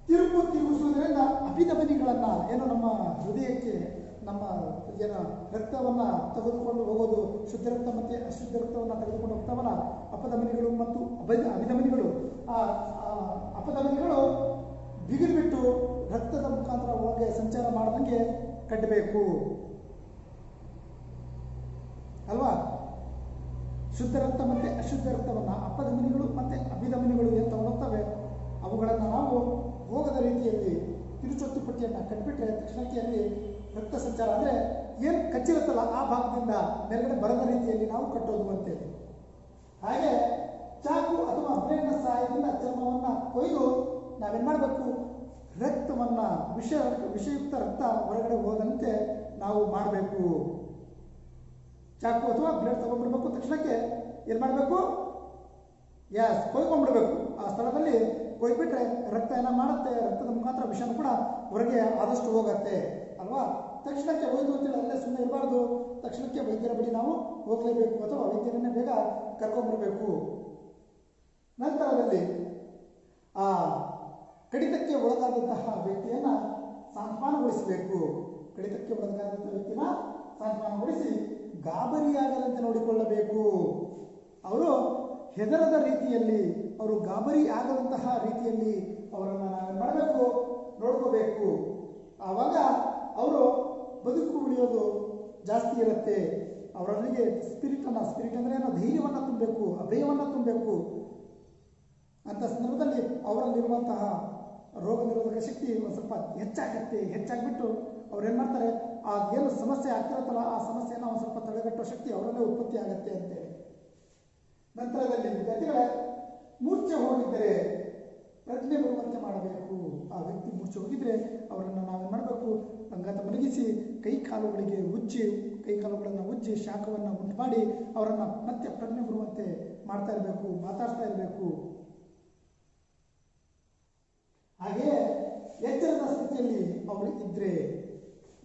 ತಿರುಗಿಸುವುದರಿಂದ ಅಭಿಧಮನಿಗಳನ್ನು ಏನು ನಮ್ಮ ಹೃದಯಕ್ಕೆ ನಮ್ಮ ಏನು ರಕ್ತವನ್ನು ತೆಗೆದುಕೊಂಡು ಹೋಗೋದು, ಶುದ್ಧ ರಕ್ತ ಮತ್ತು ಅಶುದ್ಧ ರಕ್ತವನ್ನು ತೆಗೆದುಕೊಂಡು ಹೋಗ್ತಾವಲ್ಲ ಅಪಧಮನಿಗಳು ಮತ್ತು ಅಭಿಧಮನಿಗಳು, ಆ ಅಪಧಮನಿಗಳು ಬಿಗಿದುಬಿಟ್ಟು ರಕ್ತದ ಮುಖಾಂತರ ಒಳಗೆ ಸಂಚಾರ ಮಾಡದಂಗೆ ಕಟ್ಟಬೇಕು ಅಲ್ವಾ. ಶುದ್ಧ ರಕ್ತ ಮತ್ತು ಅಶುದ್ಧ ರಕ್ತವನ್ನು ಅಪಧಮನಿಗಳು ಮತ್ತು ಅಭಿಧಮನಿಗಳು ಏನು ತಗೊಂಡೋಗ್ತವೆ ಅವುಗಳನ್ನು ನಾವು ಹೋಗದ ರೀತಿಯಲ್ಲಿ ತಿರುಚೊತ್ತು ಪಟ್ಟಿಯನ್ನು ಕಟ್ಬಿಟ್ರೆ ತಕ್ಷಣಕ್ಕೆ ಅಲ್ಲಿ ರಕ್ತ ಸಂಚಾರ ಅಂದರೆ ಏನು ಕಚ್ಚಿರುತ್ತಲ್ಲ ಆ ಭಾಗದಿಂದ ಮೇಲ್ಗಡೆ ಬರದ ರೀತಿಯಲ್ಲಿ ನಾವು ಕಟ್ಟೋದು ಅಂತೇಳಿ. ಹಾಗೆ ಚಾಕು ಅಥವಾ ಬ್ಲೇಡ್ನ ಸಹಾಯದಿಂದ ಚರ್ಮವನ್ನು ಕೊಯ್ದು ನಾವೇನು ಮಾಡಬೇಕು, ರಕ್ತವನ್ನು ವಿಷಯುಕ್ತ ರಕ್ತ ಹೊರಗಡೆ ಹೋದಂತೆ ನಾವು ಮಾಡಬೇಕು. ಚಾಕು ಅಥವಾ ಬ್ಲೇಡ್ ತಗೊಂಡ್ಬಿಡ್ಬೇಕು, ತಕ್ಷಣಕ್ಕೆ ಏನು ಮಾಡಬೇಕು, ಕೊಯ್ಕೊಂಡ್ಬಿಡ್ಬೇಕು. ಆ ಸ್ಥಳದಲ್ಲಿ ಕೊಯ್ಬಿಟ್ರೆ ರಕ್ತ ಏನ ಮಾಡುತ್ತೆ, ರಕ್ತದ ಮುಖಾಂತರ ವಿಷಾನು ಕೂಡ ಹೊರಗೆ ಆದಷ್ಟು ಹೋಗತ್ತೆ ಅಲ್ವಾ. ತಕ್ಷಣಕ್ಕೆ ಹೋಯ್ತು ಅಂತೇಳಿ ಅಲ್ಲೇ ಸುಮ್ಮನೆ ಇರಬಾರ್ದು. ತಕ್ಷಣಕ್ಕೆ ವೈದ್ಯರ ಬಳಿ ನಾವು ಹೋಗಲೇಬೇಕು ಅಥವಾ ವೈದ್ಯರನ್ನೇ ಬೇಗ ಕರ್ಕೊಂಡ್ಬರ್ಬೇಕು. ನಂತರದಲ್ಲಿ ಆ ಕಡಿತಕ್ಕೆ ಒಳಗಾದಂತಹ ವ್ಯಕ್ತಿಯನ್ನ ಸಾಂತ್ವನಗೊಳಿಸಬೇಕು. ಕಡಿತಕ್ಕೆ ಒಳಗಾದಂತಹ ವ್ಯಕ್ತಿನ ಸಾಂತ್ವನಗೊಳಿಸಿ ಗಾಬರಿಯಾಗದಂತೆ ನೋಡಿಕೊಳ್ಳಬೇಕು. ಅವರು ಹೆದರದ ರೀತಿಯಲ್ಲಿ, ಅವರು ಗಾಬರಿ ಆಗದಂತಹ ರೀತಿಯಲ್ಲಿ ಅವರನ್ನು ನಾವೇನು ಮಾಡಬೇಕು, ನೋಡ್ಕೋಬೇಕು. ಆವಾಗ ಅವರು ಬದುಕು ಉಳಿಯೋದು ಜಾಸ್ತಿ ಇರುತ್ತೆ. ಅವರೊಂದಿಗೆ ಸ್ಪಿರಿಟ್ ಅಂದರೆ ಏನೋ ಧೈರ್ಯವನ್ನು ತುಂಬಬೇಕು, ಅಭಯವನ್ನು ತುಂಬಬೇಕು. ಅಂಥ ಸಂದರ್ಭದಲ್ಲಿ ಅವರಲ್ಲಿರುವಂತಹ ರೋಗ ನಿರೋಧಕ ಶಕ್ತಿ ಒಂದು ಸ್ವಲ್ಪ ಹೆಚ್ಚಾಗಿಬಿಟ್ಟು ಅವ್ರು ಏನು ಮಾಡ್ತಾರೆ, ಆ ಏನು ಸಮಸ್ಯೆ ಆಗ್ತಿರತ್ತಲ್ಲ ಆ ಸಮಸ್ಯೆಯನ್ನು ಒಂದು ಸ್ವಲ್ಪ ತಡೆಗಟ್ಟುವ ಶಕ್ತಿ ಅವರಲ್ಲೇ ಉತ್ಪತ್ತಿ ಆಗುತ್ತೆ ಅಂತೇಳಿ. ನಂತರದಲ್ಲಿ ವಿದ್ಯಾರ್ಥಿಗಳೇ, ಮೂರ್ಛೆ ಹೋಗಿದ್ದರೆ ಪ್ರಜ್ಞೆ ಬರುವಂತೆ ಮಾಡಬೇಕು. ಆ ವ್ಯಕ್ತಿ ಮೂರ್ಛೆ ಹೋಗಿದ್ರೆ ಅವರನ್ನು ನಾವೇನು ಮಾಡಬೇಕು, ಅಂಗಾತ ಮಲಗಿಸಿ ಕೈಕಾಲುಗಳಿಗೆ ಕೈಕಾಲುಗಳನ್ನು ಉಜ್ಜಿ ಶಾಖವನ್ನು ಉಂಟು ಮಾಡಿ ಅವರನ್ನು ಮತ್ತೆ ಪ್ರಜ್ಞೆ ಬರುವಂತೆ ಮಾಡ್ತಾ ಇರಬೇಕು, ಮಾತಾಡ್ತಾ ಇರಬೇಕು. ಹಾಗೆಯೇ ಎಚ್ಚರದ ಸ್ಥಿತಿಯಲ್ಲಿ ಅವರು ಇದ್ದರೆ,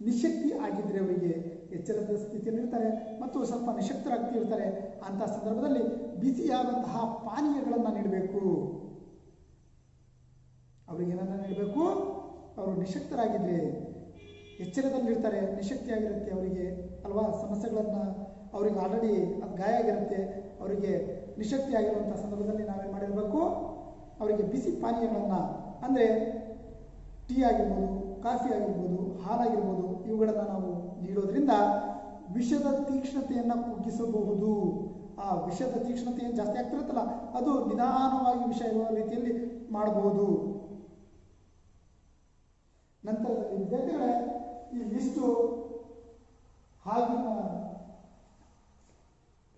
ನಿಶಕ್ತಿ ಆಗಿದ್ದರೆ, ಅವರಿಗೆ ಎಚ್ಚರದ ಸ್ಥಿತಿಯಲ್ಲಿ ಇರ್ತಾರೆ ಮತ್ತು ಸ್ವಲ್ಪ ನಿಶಕ್ತರಾಗ್ತಿ ಇರ್ತಾರೆ. ಅಂತಹ ಸಂದರ್ಭದಲ್ಲಿ ಬಿಸಿಯಾದಂತಹ ಪಾನೀಯಗಳನ್ನು ನೀಡಬೇಕು. ಅವ್ರಿಗೆ ಏನನ್ನ ನೀಡಬೇಕು, ಅವರು ನಿಶಕ್ತರಾಗಿದ್ದರೆ, ಎಚ್ಚರದಲ್ಲಿರ್ತಾರೆ, ನಿಶಕ್ತಿ ಆಗಿರುತ್ತೆ ಅವರಿಗೆ ಅಲ್ವಾ. ಸಮಸ್ಯೆಗಳನ್ನು ಅವ್ರಿಗೆ ಆಲ್ರೆಡಿ ಅದು ಗಾಯ ಆಗಿರುತ್ತೆ. ಅವರಿಗೆ ನಿಶಕ್ತಿ ಆಗಿರುವಂಥ ಸಂದರ್ಭದಲ್ಲಿ ನಾವೇನು ಮಾಡಿರಬೇಕು, ಅವರಿಗೆ ಬಿಸಿ ಪಾನೀಯಗಳನ್ನು ಅಂದರೆ ಟೀ ಆಗಿರ್ಬೋದು, ಕಾಫಿ ಆಗಿರ್ಬೋದು, ಹಾಲಾಗಿರ್ಬೋದು, ಇವುಗಳನ್ನು ನಾವು ನೀಡೋದ್ರಿಂದ ವಿಷದ ತೀಕ್ಷ್ಣತೆಯನ್ನು ಕುಗ್ಗಿಸಬಹುದು. ಆ ವಿಷದ ತೀಕ್ಷ್ಣತೆ ಏನು ಜಾಸ್ತಿ ಆಗ್ತಿರುತ್ತಲ್ಲ ಅದು ನಿಧಾನವಾಗಿ ವಿಷ ಇರುವ ರೀತಿಯಲ್ಲಿ ಮಾಡಬಹುದು. ನಂತರದಲ್ಲಿ ವಿದ್ಯಾರ್ಥಿಗಳೇ, ಇಷ್ಟು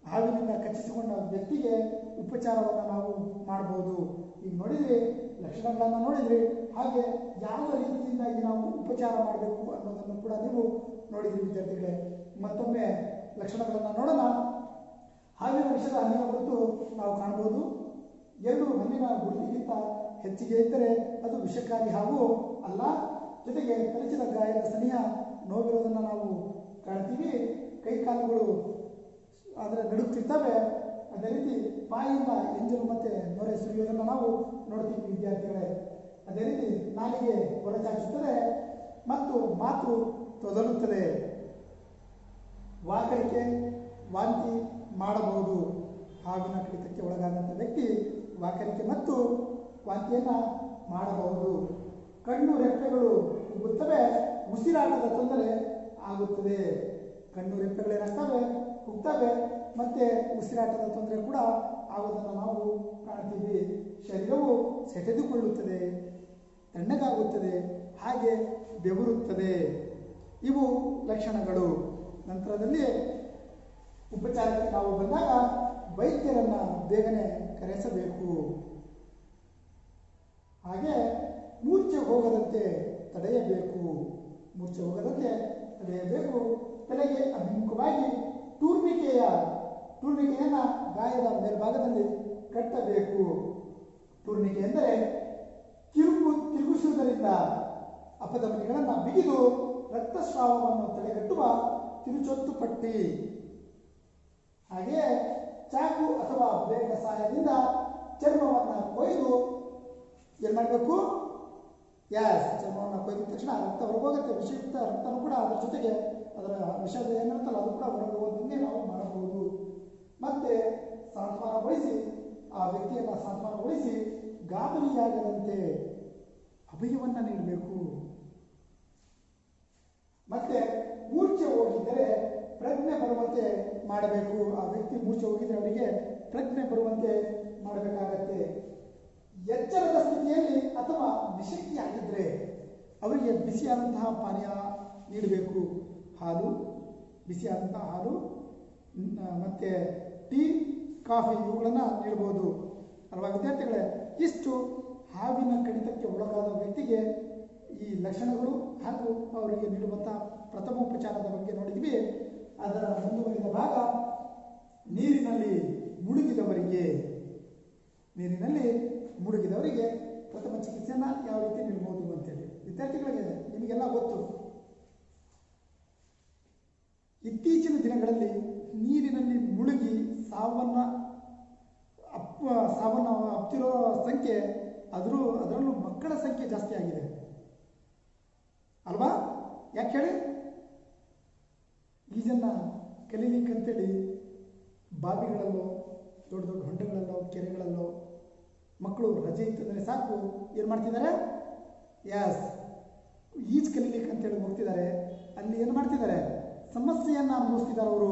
ಹಾವಿನಿಂದ ಕಚ್ಚಿಸಿಕೊಂಡ ವ್ಯಕ್ತಿಗೆ ಉಪಚಾರವನ್ನು ನಾವು ಮಾಡಬಹುದು. ಈಗ ನೋಡಿದ್ರಿ, ಲಕ್ಷಣಗಳನ್ನು ನೋಡಿದ್ರಿ, ಹಾಗೆ ಯಾವ ರೀತಿಯಿಂದಾಗಿ ನಾವು ಉಪಚಾರ ಮಾಡಬೇಕು ಅನ್ನೋದನ್ನು ಕೂಡ ನೀವು ನೋಡಿದ್ರಿ ವಿದ್ಯಾರ್ಥಿಗಳೇ. ಮತ್ತೊಮ್ಮೆ ಲಕ್ಷಣಗಳನ್ನು ನೋಡೋಣ. ಹಾವಿನ ವಿಷದ ಹಲ್ಲಿನ ಗುರುತು ನಾವು ಕಾಣಬಹುದು. 2 ಹಲ್ಲಿನ ಗುರುತಿಗಿಂತ ಹೆಚ್ಚಿಗೆ ಇದ್ದರೆ ಅದು ವಿಷಕಾರಿ ಹಾವು ಅಲ್ಲ. ಜೊತೆಗೆ ಕಲಿಸಿದ ಗಾಯದ ಸನಿಹ ನೋವಿರೋದನ್ನು ನಾವು ಕಾಣ್ತೀವಿ. ಕೈಕಾಲುಗಳು ಆದರೆ ನಡುಕ್ತಿರ್ತವೆ. ಅದೇ ರೀತಿ ಬಾಯಿಂದ ಎಂಜಲು ಮತ್ತು ನೊರೆ ಸುರಿಯೋದನ್ನು ನಾವು ನೋಡ್ತೀವಿ ವಿದ್ಯಾರ್ಥಿಗಳೇ. ಅದೇ ರೀತಿ ನಾಲಿಗೆ ಹೊರಚಾಚುತ್ತದೆ ಮತ್ತು ಮಾತು ತೊದಲುತ್ತದೆ. ವಾಕರಿಕೆ, ವಾಂತಿ ಮಾಡಬಹುದು. ಹಾವಿನ ಕಡಿತಕ್ಕೆ ಒಳಗಾದಂಥ ವ್ಯಕ್ತಿ ವಾಕರಿಕೆ ಮತ್ತು ವಾಂತಿಯನ್ನು ಮಾಡಬಹುದು. ಕಣ್ಣು ರೆಪ್ಪೆಗಳು ಉಬ್ಬುತ್ತವೆ, ಉಸಿರಾಟದ ತೊಂದರೆ ಆಗುತ್ತದೆ. ಕಣ್ಣು ರೆಪ್ಪೆಗಳೇನಾಗ್ತವೆ, ಉಗ್ತವೆ, ಮತ್ತು ಉಸಿರಾಟದ ತೊಂದರೆ ಕೂಡ ಆಗುವುದನ್ನು ನಾವು ಕಾಣ್ತೀವಿ. ಶರೀರವು ಸೆಟೆದುಕೊಳ್ಳುತ್ತದೆ, ತಣ್ಣಗಾಗುತ್ತದೆ, ಹಾಗೆ ಬೆವರುತ್ತದೆ. ಇವು ಲಕ್ಷಣಗಳು. ನಂತರದಲ್ಲಿ ಉಪಚಾರಕ್ಕೆ ನಾವು ಬಂದಾಗ ವೈದ್ಯರನ್ನು ಬೇಗನೆ ಕರೆಸಬೇಕು. ಹಾಗೆ ಮೂರ್ಛೆ ಹೋಗದಂತೆ ತಡೆಯಬೇಕು. ತಲೆಗೆ ಅಭಿಮುಖವಾಗಿ ಟೂರ್ನಿಕೆಯನ್ನು ಗಾಯದ ಮೇಲ್ಭಾಗದಲ್ಲಿ ಕಟ್ಟಬೇಕು. ಟೂರ್ನಿಕೆ ಎಂದರೆ ತಿರುಗಿಸುವುದರಿಂದ ಅಪಧಮನಿಗಳನ್ನು ಬಿಗಿದು ರಕ್ತಸ್ರಾವವನ್ನು ತಡೆಗಟ್ಟುವ ತಿರುಚೊತ್ತು ಪಟ್ಟಿ. ಹಾಗೆಯೇ ಚಾಕು ಅಥವಾ ಬ್ಲೇಡ್ನ ಸಹಾಯದಿಂದ ಚರ್ಮವನ್ನು ಕೊಯ್ದು ಏನು ಮಾಡಬೇಕು, ಚರ್ಮವನ್ನು ಕೊಯ್ದ ತಕ್ಷಣ ರಕ್ತ ಹೊರಗೋಗುತ್ತೆ. ವಿಷಯುಕ್ತ ರಕ್ತನೂ ಕೂಡ ಅದರ ಜೊತೆಗೆ ಅದರ ವಿಷದ ಏನಿರುತ್ತಲ್ಲ ಅದು ಕೂಡ ಹೊರಗೆ ಹೋದಂಗೆ ನಾವು ಮಾಡಬಹುದು. ಮತ್ತೆ ಸಾಂತ್ವನಗೊಳಿಸಿ, ಆ ವ್ಯಕ್ತಿಯನ್ನು ಸಾಂತ್ವನಗೊಳಿಸಿ ಗಾಬರಿಯಾಗದಂತೆ ಅಭಯವನ್ನು ನೀಡಬೇಕು. ಮತ್ತೆ ಮೂರ್ಛೆ ಹೋಗಿದ್ದರೆ ಪ್ರಜ್ಞೆ ಬರುವಂತೆ ಮಾಡಬೇಕು. ಆ ವ್ಯಕ್ತಿ ಮೂರ್ಛೆ ಹೋಗಿದ್ರೆ ಅವರಿಗೆ ಪ್ರಜ್ಞೆ ಬರುವಂತೆ ಮಾಡಬೇಕಾಗತ್ತೆ. ಎಚ್ಚರದ ಸ್ಥಿತಿಯಲ್ಲಿ ಅಥವಾ ನಿಶಕ್ತಿ ಆಗಿದ್ದರೆ ಅವರಿಗೆ ಬಿಸಿಯಾದಂತಹ ಪಾನೀಯ ನೀಡಬೇಕು. ಬಿಸಿಯಾದಂತಹ ಹಾಲು ಮತ್ತು ಟೀ, ಕಾಫಿ ಇವುಗಳನ್ನು ನೀಡಬಹುದು ಅಲ್ವಾ ವಿದ್ಯಾರ್ಥಿಗಳೇ. ಇಷ್ಟು ಹಾವಿನ ಕಡಿತಕ್ಕೆ ಒಳಗಾದ ವ್ಯಕ್ತಿಗೆ ಈ ಲಕ್ಷಣಗಳು ಹಾಗೂ ಅವರಿಗೆ ನೀಡುವಂತಹ ಪ್ರಥಮೋಪಚಾರದ ಬಗ್ಗೆ ನೋಡಿದ್ವಿ. ಅದರ ಮುಂದುವರಿದ ಭಾಗ ನೀರಿನಲ್ಲಿ ಮುಳುಗಿದವರಿಗೆ. ನೀರಿನಲ್ಲಿ ಮುಳುಗಿದವರಿಗೆ ಪ್ರಥಮ ಚಿಕಿತ್ಸೆಯನ್ನು ಯಾವ ರೀತಿ ನೀಡಬಹುದು ಅಂತೇಳಿ. ವಿದ್ಯಾರ್ಥಿಗಳಿಗೆ ನಿಮಗೆಲ್ಲ ಗೊತ್ತು, ಇತ್ತೀಚಿನ ದಿನಗಳಲ್ಲಿ ನೀರಿನಲ್ಲಿ ಮುಳುಗಿ ಸಾವನ್ನು ಅಪ್ತಿರೋ ಸಂಖ್ಯೆ ಅದರಲ್ಲೂ ಮಕ್ಕಳ ಸಂಖ್ಯೆ ಜಾಸ್ತಿ ಆಗಿದೆ ಅಲ್ವಾ? ಯಾಕೆ ಹೇಳಿ? ಈಜನ್ನು ಕಲೀಲಿಕ್ಕಂತೇಳಿ ಬಾವಿಗಳಲ್ಲೋ ದೊಡ್ಡ ದೊಡ್ಡ ಹೊಂಡಗಳಲ್ಲೋ ಕೆರೆಗಳಲ್ಲೋ ಮಕ್ಕಳು ರಜೆ ಇತ್ತಂದರೆ ಸಾಕು ಏನು ಮಾಡ್ತಿದ್ದಾರೆ, ಈಜು ಕಲೀಲಿಕ್ಕೆ ಅಂತೇಳಿ ಹೋಗ್ತಿದ್ದಾರೆ. ಅಲ್ಲಿ ಏನು ಮಾಡ್ತಿದ್ದಾರೆ, ಸಮಸ್ಯೆಯನ್ನು ಅನುಭವಿಸ್ತಿದ್ದಾರೆ ಅವರು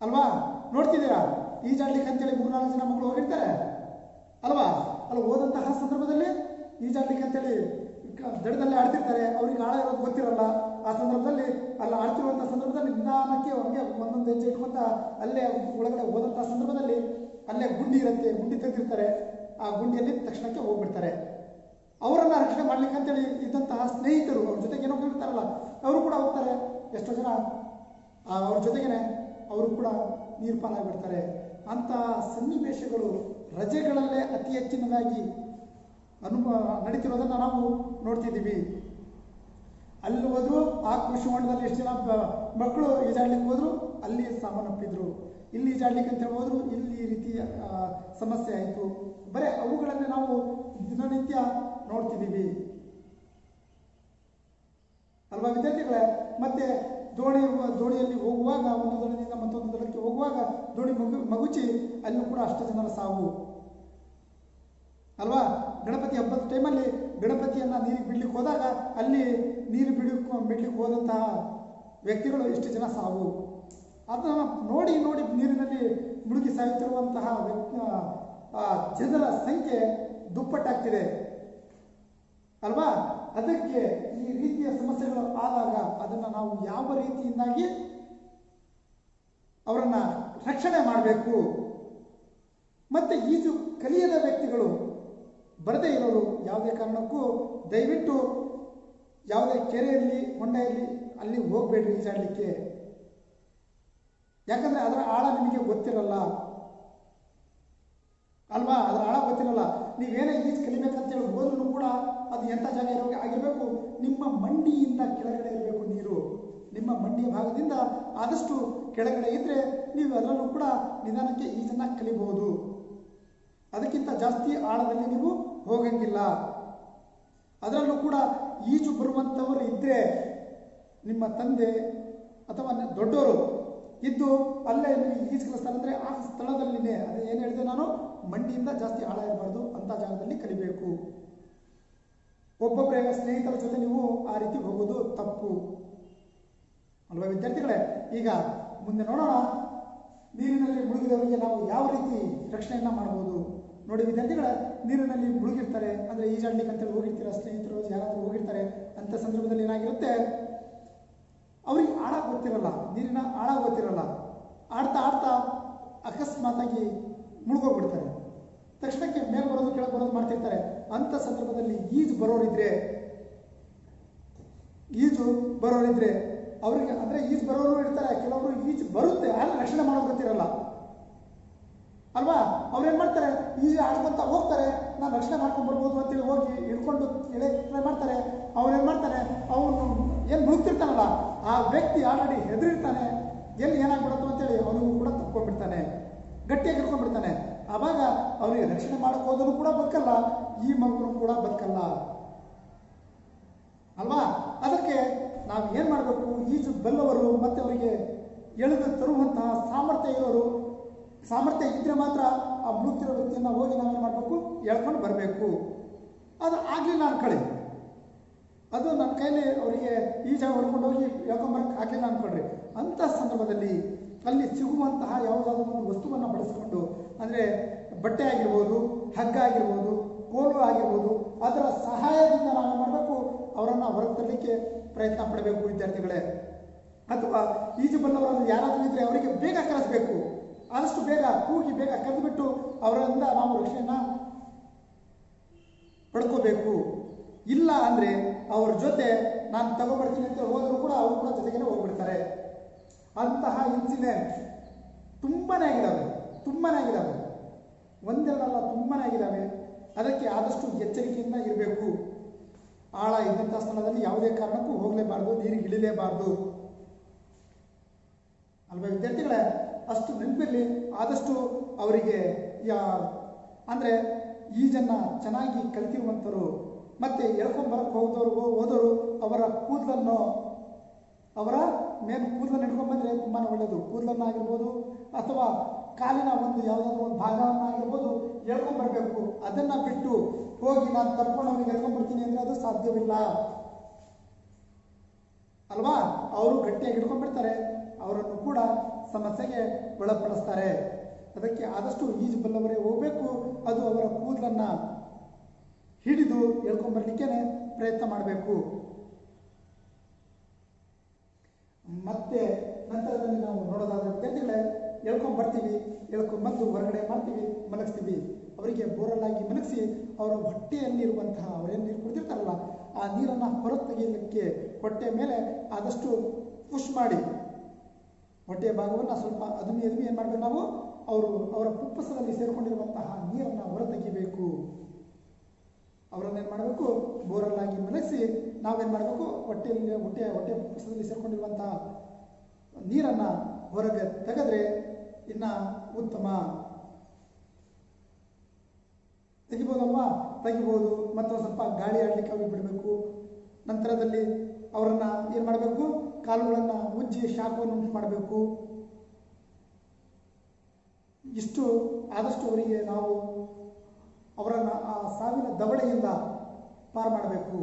ಅಲ್ವಾ? ನೋಡ್ತಿದ್ದೀರಾ, ಈಜಾಡ್ಲಿಕ್ಕೆ ಅಂತೇಳಿ 3-4 ಜನ ಮಕ್ಕಳು ಹೋಗಿರ್ತಾರೆ ಅಲ್ವಾ? ಅಲ್ಲಿ ಹೋದಂತಹ ಸಂದರ್ಭದಲ್ಲಿ ಈಜಾಡ್ಲಿಕ್ಕೆ ಅಂತೇಳಿ ದಡದಲ್ಲಿ ಆಡ್ತಿರ್ತಾರೆ, ಅವ್ರಿಗೆ ಆಳ ಇರೋದು ಗೊತ್ತಿರಲ್ಲ. ಆ ಸಂದರ್ಭದಲ್ಲಿ ಅಲ್ಲಿ ಆಡ್ತಿರುವಂಥ ಸಂದರ್ಭದಲ್ಲಿ ನಿಧಾನಕ್ಕೆ ಅವ್ರಿಗೆ ಒಂದೊಂದು ಹೆಜ್ಜೆ ಇಟ್ಕೊಂತ ಅಲ್ಲೇ ಒಳಗಡೆ ಹೋದಂಥ ಸಂದರ್ಭದಲ್ಲಿ ಅಲ್ಲೇ ಗುಂಡಿ ಇರುತ್ತೆ, ಗುಂಡಿ ತೆಗೆದಿರ್ತಾರೆ. ಆ ಗುಂಡಿಯಲ್ಲಿ ತಕ್ಷಣಕ್ಕೆ ಹೋಗ್ಬಿಡ್ತಾರೆ. ಅವರನ್ನು ರಕ್ಷಣೆ ಮಾಡ್ಲಿಕ್ಕೆ ಅಂತೇಳಿ ಇದ್ದಂತಹ ಸ್ನೇಹಿತರು ಅವ್ರ ಜೊತೆಗೆ ಏನೋ ಹೋಗಿರ್ತಾರಲ್ಲ, ಅವರು ಕೂಡ ಹೋಗ್ತಾರೆ. ಎಷ್ಟೋ ಜನ ಅವ್ರ ಜೊತೆಗೇನೆ ಅವರು ಕೂಡ ನೀರು ಪಾಲಾಗ್ಬಿಡ್ತಾರೆ. ಅಂಥ ಸನ್ನಿವೇಶಗಳು ರಜೆಗಳಲ್ಲೇ ಅತಿ ಹೆಚ್ಚಿನದಾಗಿ ನಡೀತಿರೋದನ್ನು ನಾವು ನೋಡ್ತಿದ್ದೀವಿ. ಅಲ್ಲಿ ಹೋದ್ರು ಆ ಕೃಷಿ ಹೊಂಡದಲ್ಲಿ ಎಷ್ಟು ಜನ ಮಕ್ಕಳು ಈಜಾಡ್ಲಿಕ್ಕೆ ಹೋದ್ರು, ಅಲ್ಲಿ ಸಾವನ್ನಪ್ಪಿದ್ರು. ಇಲ್ಲಿ ಈಜಾಡ್ಲಿಕ್ಕೆ ಅಂತ ಹೋದ್ರು, ಇಲ್ಲಿ ಈ ರೀತಿ ಸಮಸ್ಯೆ ಆಯಿತು. ಬರೀ ಅವುಗಳನ್ನೇ ನಾವು ದಿನನಿತ್ಯ ನೋಡ್ತಿದ್ದೀವಿ ಅಲ್ವಾ ವಿದ್ಯಾರ್ಥಿಗಳೇ? ಮತ್ತೆ ದೋಣಿಯಲ್ಲಿ ಹೋಗುವಾಗ ಒಂದು ದಡದಿಂದ ಮತ್ತೊಂದು ದಡಕ್ಕೆ ಹೋಗುವಾಗ ದೋಣಿ ಮಗುಚಿ ಅಲ್ಲೂ ಕೂಡ ಅಷ್ಟು ಜನರ ಸಾವು ಅಲ್ವಾ? ಗಣಪತಿ ಹಬ್ಬದ ಟೈಮಲ್ಲಿ ಗಣಪತಿಯನ್ನು ನೀರಿಗೆ ಬಿಡ್ಲಿಕ್ಕೆ ಹೋದಾಗ ಅಲ್ಲಿ ನೀರು ಬಿಡ್ಲಿಕ್ಕೆ ಹೋದಂತಹ ವ್ಯಕ್ತಿಗಳು ಎಷ್ಟು ಜನ ಸಾವು. ಅದನ್ನು ನೋಡಿ ನೀರಿನಲ್ಲಿ ಮುಳುಗಿ ಸಾಯುತ್ತಿರುವಂತಹ ಜನರ ಸಂಖ್ಯೆ ದುಪ್ಪಟ್ಟಾಗ್ತಿದೆ ಅಲ್ವಾ? ಅದಕ್ಕೆ ಈ ರೀತಿಯ ಸಮಸ್ಯೆಗಳು ಆದಾಗ ಅದನ್ನು ನಾವು ಯಾವ ರೀತಿಯಿಂದಾಗಿ ಅವರನ್ನು ರಕ್ಷಣೆ ಮಾಡಬೇಕು. ಮತ್ತೆ ಈಜು ಕಲಿಯದ ವ್ಯಕ್ತಿಗಳು ಬರದೇ ಇರೋರು ಯಾವುದೇ ಕಾರಣಕ್ಕೂ ದಯವಿಟ್ಟು ಯಾವುದೇ ಕೆರೆಯಲ್ಲಿ ಹೊಂಡೆಯಲ್ಲಿ ಅಲ್ಲಿ ಹೋಗಬೇಡ್ರಿ ಈಜಾಡಲಿಕ್ಕೆ. ಯಾಕಂದರೆ ಅದರ ಆಳ ನಿಮಗೆ ಗೊತ್ತಿರಲ್ಲ ಅಲ್ವಾ? ಅದರ ಆಳ ಗೊತ್ತಿರಲ್ಲ. ನೀವೇನೇ ಈಜು ಕಲಿಬೇಕಂತೇಳಿ ಹೋದ್ರೂ ಕೂಡ ಅದು ಎಂಥ ಜಾಗ ಆಗಿರಬೇಕು, ನಿಮ್ಮ ಮಂಡಿಯಿಂದ ಕೆಳಗಡೆ ಇರಬೇಕು ನೀರು. ನಿಮ್ಮ ಮಂಡಿಯ ಭಾಗದಿಂದ ಆದಷ್ಟು ಕೆಳಗಡೆ ಇದ್ದರೆ ನೀವು ಅದರಲ್ಲೂ ಕೂಡ ನಿಧಾನಕ್ಕೆ ಈಜನ್ನು ಕಲಿಬಹುದು. ಅದಕ್ಕಿಂತ ಜಾಸ್ತಿ ಆಳದಲ್ಲಿ ನೀವು ಹೋಗಂಗಿಲ್ಲ. ಅದರಲ್ಲೂ ಕೂಡ ಈಜು ಬರುವಂಥವರು ಇದ್ದರೆ ನಿಮ್ಮ ತಂದೆ ಅಥವಾ ದೊಡ್ಡವರು ಇದ್ದು ಅಲ್ಲೇ ನಿಮಗೆ ಈಜು ಕಲಿಸ್ತಾರೆ ಅಂದರೆ ಆ ಸ್ಥಳದಲ್ಲಿನೇ ಅದೇ ಏನು ಹೇಳಿದೆ ನಾನು, ಮಂಡಿಯಿಂದ ಜಾಸ್ತಿ ಆಳ ಇರಬಾರ್ದು, ಅಂಥ ಜಾಗದಲ್ಲಿ ಕಲಿಬೇಕು. ಒಬ್ಬೊಬ್ಬರೇ ಸ್ನೇಹಿತರ ಜೊತೆ ನೀವು ಆ ರೀತಿ ಹೋಗೋದು ತಪ್ಪು ಅಲ್ವಾ ವಿದ್ಯಾರ್ಥಿಗಳೇ? ಈಗ ಮುಂದೆ ನೋಡೋಣ, ನೀರಿನಲ್ಲಿ ಮುಳುಗಿದವರಿಗೆ ನಾವು ಯಾವ ರೀತಿ ರಕ್ಷಣೆಯನ್ನು ಮಾಡ್ಬೋದು ನೋಡಿ ವಿದ್ಯಾರ್ಥಿಗಳೇ. ನೀರಿನಲ್ಲಿ ಮುಳುಗಿರ್ತಾರೆ ಅಂದರೆ ಈಜಾಡ್ಲಿಕ್ಕೆ ಅಂತೇಳಿ ಹೋಗಿರ್ತೀರ, ಸ್ನೇಹಿತರು ಯಾರಾದರೂ ಹೋಗಿರ್ತಾರೆ. ಅಂಥ ಸಂದರ್ಭದಲ್ಲಿ ಏನಾಗಿರುತ್ತೆ, ಅವ್ರಿಗೆ ಆಳ ಗೊತ್ತಿರಲ್ಲ, ನೀರಿನ ಆಳ ಗೊತ್ತಿರಲ್ಲ. ಆಡ್ತಾ ಅಕಸ್ಮಾತಾಗಿ ಮುಳುಗೋಗ್ಬಿಡ್ತಾರೆ. ತಕ್ಷಣಕ್ಕೆ ಮೇಲೆ ಬರೋದು ಕೆಳಗೆ ಬರೋದು ಮಾಡ್ತಿರ್ತಾರೆ. ಅಂಥ ಸಂದರ್ಭದಲ್ಲಿ ಈಜು ಬರೋರಿದ್ರೆ ಅವ್ರಿಗೆ ಅಂದರೆ ಈಜು ಬರೋರು ಇರ್ತಾರೆ, ಕೆಲವರು ಈಜು ಬರುತ್ತೆ ಆದರೆ ರಕ್ಷಣೆ ಮಾಡೋದು ಗೊತ್ತಿರಲ್ಲ ಅಲ್ವಾ? ಅವ್ರೇನು ಮಾಡ್ತಾರೆ, ಈಜು ಆಡ್ಕೊಂತ ಹೋಗ್ತಾರೆ, ನಾನು ರಕ್ಷಣೆ ಮಾಡ್ಕೊಂಡು ಬರ್ಬೋದು ಅಂತೇಳಿ ಹೋಗಿ ಹಿಡ್ಕೊಂಡು ಟ್ರೈ ಮಾಡ್ತಾರೆ. ಅವನೇನು ಮಾಡ್ತಾನೆ, ಅವನು ಏನು ಮುಳುಗ್ತಿರ್ತಾನಲ್ಲ ಆ ವ್ಯಕ್ತಿ ಆಲ್ರೆಡಿ ಹೆದರಿರ್ತಾನೆ, ಎಲ್ಲಿ ಏನಾಗ್ಬಿಡುತ್ತೋ ಅಂತೇಳಿ ಅವನಿಗೂ ಕೂಡ ತಪ್ಕೊಂಡ್ಬಿಡ್ತಾನೆ, ಗಟ್ಟಿಯಾಗಿ ಹಿಡ್ಕೊಂಡ್ಬಿಡ್ತಾನೆ. ಆವಾಗ ಅವನಿಗೆ ರಕ್ಷಣೆ ಮಾಡೋಕೆ ಹೋದರೂ ಕೂಡ ಬದುಕಲ್ಲ, ಈ ಮಗುನು ಕೂಡ ಬದುಕಲ್ಲ ಅಲ್ವಾ? ಅದಕ್ಕೆ ನಾವು ಏನು ಮಾಡಬೇಕು, ಈಜು ಬಲ್ಲವರು ಮತ್ತು ಅವರಿಗೆ ಎಳೆದು ತರುವಂತಹ ಸಾಮರ್ಥ್ಯ ಇದ್ದರೆ ಮಾತ್ರ ಆ ಮುಳುಗ್ತಿರೋ ವ್ಯಕ್ತಿಯನ್ನು ಹೋಗಿ ನಾವೇನು ಮಾಡಬೇಕು, ಎಳ್ಕೊಂಡು ಬರಬೇಕು. ಅದು ಆಗಲಿಲ್ಲ ಅನ್ಕೊಳ್ಳಿ, ಅದು ನನ್ನ ಕೈಲಿ ಅವರಿಗೆ ಈಜಾಗ ಹೊಡ್ಕೊಂಡು ಹೋಗಿ ಎಳ್ಕೊಂಬರಕ್ಕೆ ಆಗಲಿಲ್ಲ ಅಂದ್ಕೊಳ್ರಿ. ಅಂಥ ಸಂದರ್ಭದಲ್ಲಿ ಅಲ್ಲಿ ಸಿಗುವಂತಹ ಯಾವುದಾದ್ರೂ ಒಂದು ವಸ್ತುವನ್ನು ಬಳಸಿಕೊಂಡು, ಅಂದರೆ ಬಟ್ಟೆ ಆಗಿರ್ಬೋದು, ಹಗ್ಗ ಆಗಿರ್ಬೋದು, ಕೋಲು ಆಗಿರ್ಬೋದು, ಅದರ ಸಹಾಯದಿಂದ ನಾವು ಮಾಡಬೇಕು, ಅವರನ್ನು ಹೊರಗೆ ತರಲಿಕ್ಕೆ ಪ್ರಯತ್ನ ಪಡಬೇಕು ವಿದ್ಯಾರ್ಥಿಗಳೇ. ಅಥವಾ ಈಜು ಬಲ್ಲವರನ್ನು ಯಾರಾದರೂ ಇದ್ದರೆ ಅವರಿಗೆ ಬೇಗ ಕರೆಸಬೇಕು, ಆದಷ್ಟು ಬೇಗ ಕೂಗಿ ಬೇಗ ಕರೆದುಬಿಟ್ಟು ಅವರಿಂದ ನಾವು ರಕ್ಷಣೆಯನ್ನು ಪಡ್ಕೋಬೇಕು. ಇಲ್ಲ ಅಂದರೆ ಅವ್ರ ಜೊತೆ ನಾನು ತಗೊಬರ್ತೀನಿ ಅಂತ ಹೋದರೂ ಕೂಡ ಅವರು ಕೂಡ ಜೊತೆಗೇ ಹೋಗ್ಬಿಡ್ತಾರೆ. ಅಂತಹ ಇನ್ಸಿಡೆಂಟ್ ತುಂಬಾ ಆಗಿದ್ದಾವೆ. ತುಂಬನೇ ಆಗಿದ್ದಾವೆ, ಒಂದೆರಡಲ್ಲ ತುಂಬನೇ ಆಗಿದ್ದಾವೆ. ಅದಕ್ಕೆ ಆದಷ್ಟು ಎಚ್ಚರಿಕೆಯಿಂದ ಇರಬೇಕು. ಆಳ ಇದ್ದಂಥ ಸ್ಥಳದಲ್ಲಿ ಯಾವುದೇ ಕಾರಣಕ್ಕೂ ಹೋಗಲೇಬಾರ್ದು, ನೀರಿಗೆ ಇಳಿಲೇಬಾರ್ದು ಅಲ್ವಾ ವಿದ್ಯಾರ್ಥಿಗಳೇ? ಅಷ್ಟು ನೆನಪಿರಲಿ. ಆದಷ್ಟು ಅವರಿಗೆ ಅಂದರೆ ಈಜನ್ನು ಚೆನ್ನಾಗಿ ಕಲಿತಿರುವಂಥವ್ರು ಮತ್ತು ಎಳ್ಕೊಂಬರಕ್ಕೆ ಹೋದವರು ಅವರ ಕೂದಲನ್ನು ಅವರ ಮೇನ್ ಕೂದಲನ್ನು ಹಿಡ್ಕೊಂಡ್ಬಂದರೆ ತುಂಬಾ ಒಳ್ಳೆಯದು. ಕೂದಲನ್ನಾಗಿರ್ಬೋದು ಅಥವಾ ಕಾಲಿನ ಒಂದು ಯಾವುದಾದ್ರೂ ಒಂದು ಭಾಗವನ್ನಾಗಿರ್ಬೋದು ಎಳ್ಕೊಂಬರ್ಬೇಕು. ಅದನ್ನು ಬಿಟ್ಟು ಹೋಗಿ ನಾನು ತರ್ಕೊಂಡು ಅವನಿಗೆ ಎಳ್ಕೊಂಡ್ಬರ್ತೀನಿ ಅಂದರೆ ಅದು ಸಾಧ್ಯವಿಲ್ಲ ಅಲ್ವಾ? ಅವರು ಗಟ್ಟಿಯಾಗಿ ಹಿಡ್ಕೊಂಡ್ಬಿಡ್ತಾರೆ, ಅವರನ್ನು ಕೂಡ ಸಮಸ್ಯೆಗೆ ಒಳಪಡಿಸ್ತಾರೆ. ಅದಕ್ಕೆ ಆದಷ್ಟು ಈಜು ಬಲ್ಲವರೇ ಹೋಗಬೇಕು. ಅದು ಅವರ ಕೂದಲನ್ನು ಹಿಡಿದು ಎಳ್ಕೊಂಬರ್ಲಿಕ್ಕೆ ಪ್ರಯತ್ನ ಮಾಡಬೇಕು. ಮತ್ತೆ ನಂತರದಲ್ಲಿ ನಾವು ನೋಡೋದಾದ್ರೆ ವಿದ್ಯಾರ್ಥಿಗಳೇ, ಎಳ್ಕೊಂಬರ್ತೀವಿ, ಎಳ್ಕೊಂಬಂದು ಹೊರಗಡೆ ಮಾಡ್ತೀವಿ, ಮಲಗಿಸ್ತೀವಿ. ಅವರಿಗೆ ಬೋರಲ್ಲಾಗಿ ಮಲಗಿಸಿ ಅವರ ಹೊಟ್ಟೆಯಲ್ಲಿರುವಂತಹ ಅವರೇನು ನೀರು ಕುಡಿದಿರ್ತಾರಲ್ಲ ಆ ನೀರನ್ನು ಹೊರಗೆ ತೆಗೆಯಲಿಕ್ಕೆ ಹೊಟ್ಟೆ ಮೇಲೆ ಆದಷ್ಟು ಪುಷ್ ಮಾಡಿ ಹೊಟ್ಟೆಯ ಭಾಗವನ್ನು ಸ್ವಲ್ಪ ಅದುಮಿ ಏನು ಮಾಡಬೇಕು ನಾವು ಅವರ ಪುಪ್ಪಸದಲ್ಲಿ ಸೇರಿಕೊಂಡಿರುವಂತಹ ನೀರನ್ನು ಹೊರ ತೆಗಿಬೇಕು. ಅವರನ್ನೇನು ಮಾಡಬೇಕು, ಬೋರಲ್ಲಾಗಿ ಮಲಗಿಸಿ ನಾವೇನು ಮಾಡಬೇಕು, ಹೊಟ್ಟೆ ಪುಪ್ಪಸದಲ್ಲಿ ಸೇರಿಕೊಂಡಿರುವಂತಹ ನೀರನ್ನು ಹೊರಗೆ ತೆಗೆದ್ರೆ ಇನ್ನು ಉತ್ತಮ. ತೆಗಿಬೋದಲ್ವಾ? ತೆಗಿಬೋದು. ಮತ್ತು ಸ್ವಲ್ಪ ಗಾಳಿ ಆಡಲಿಕ್ಕೆ ಅವ್ರಿಗೆ ಬಿಡಬೇಕು. ನಂತರದಲ್ಲಿ ಅವರನ್ನು ಏನು ಮಾಡಬೇಕು, ಕಾಲುಗಳನ್ನು ಉಜ್ಜಿ ಶಾಖವನ್ನು ಉಂಟು ಮಾಡಬೇಕು. ಇಷ್ಟು ಆದಷ್ಟು ಅವರಿಗೆ ನಾವು ಅವರನ್ನು ಆ ಸಾವಿನ ದವಡೆಯಿಂದ ಪಾರು ಮಾಡಬೇಕು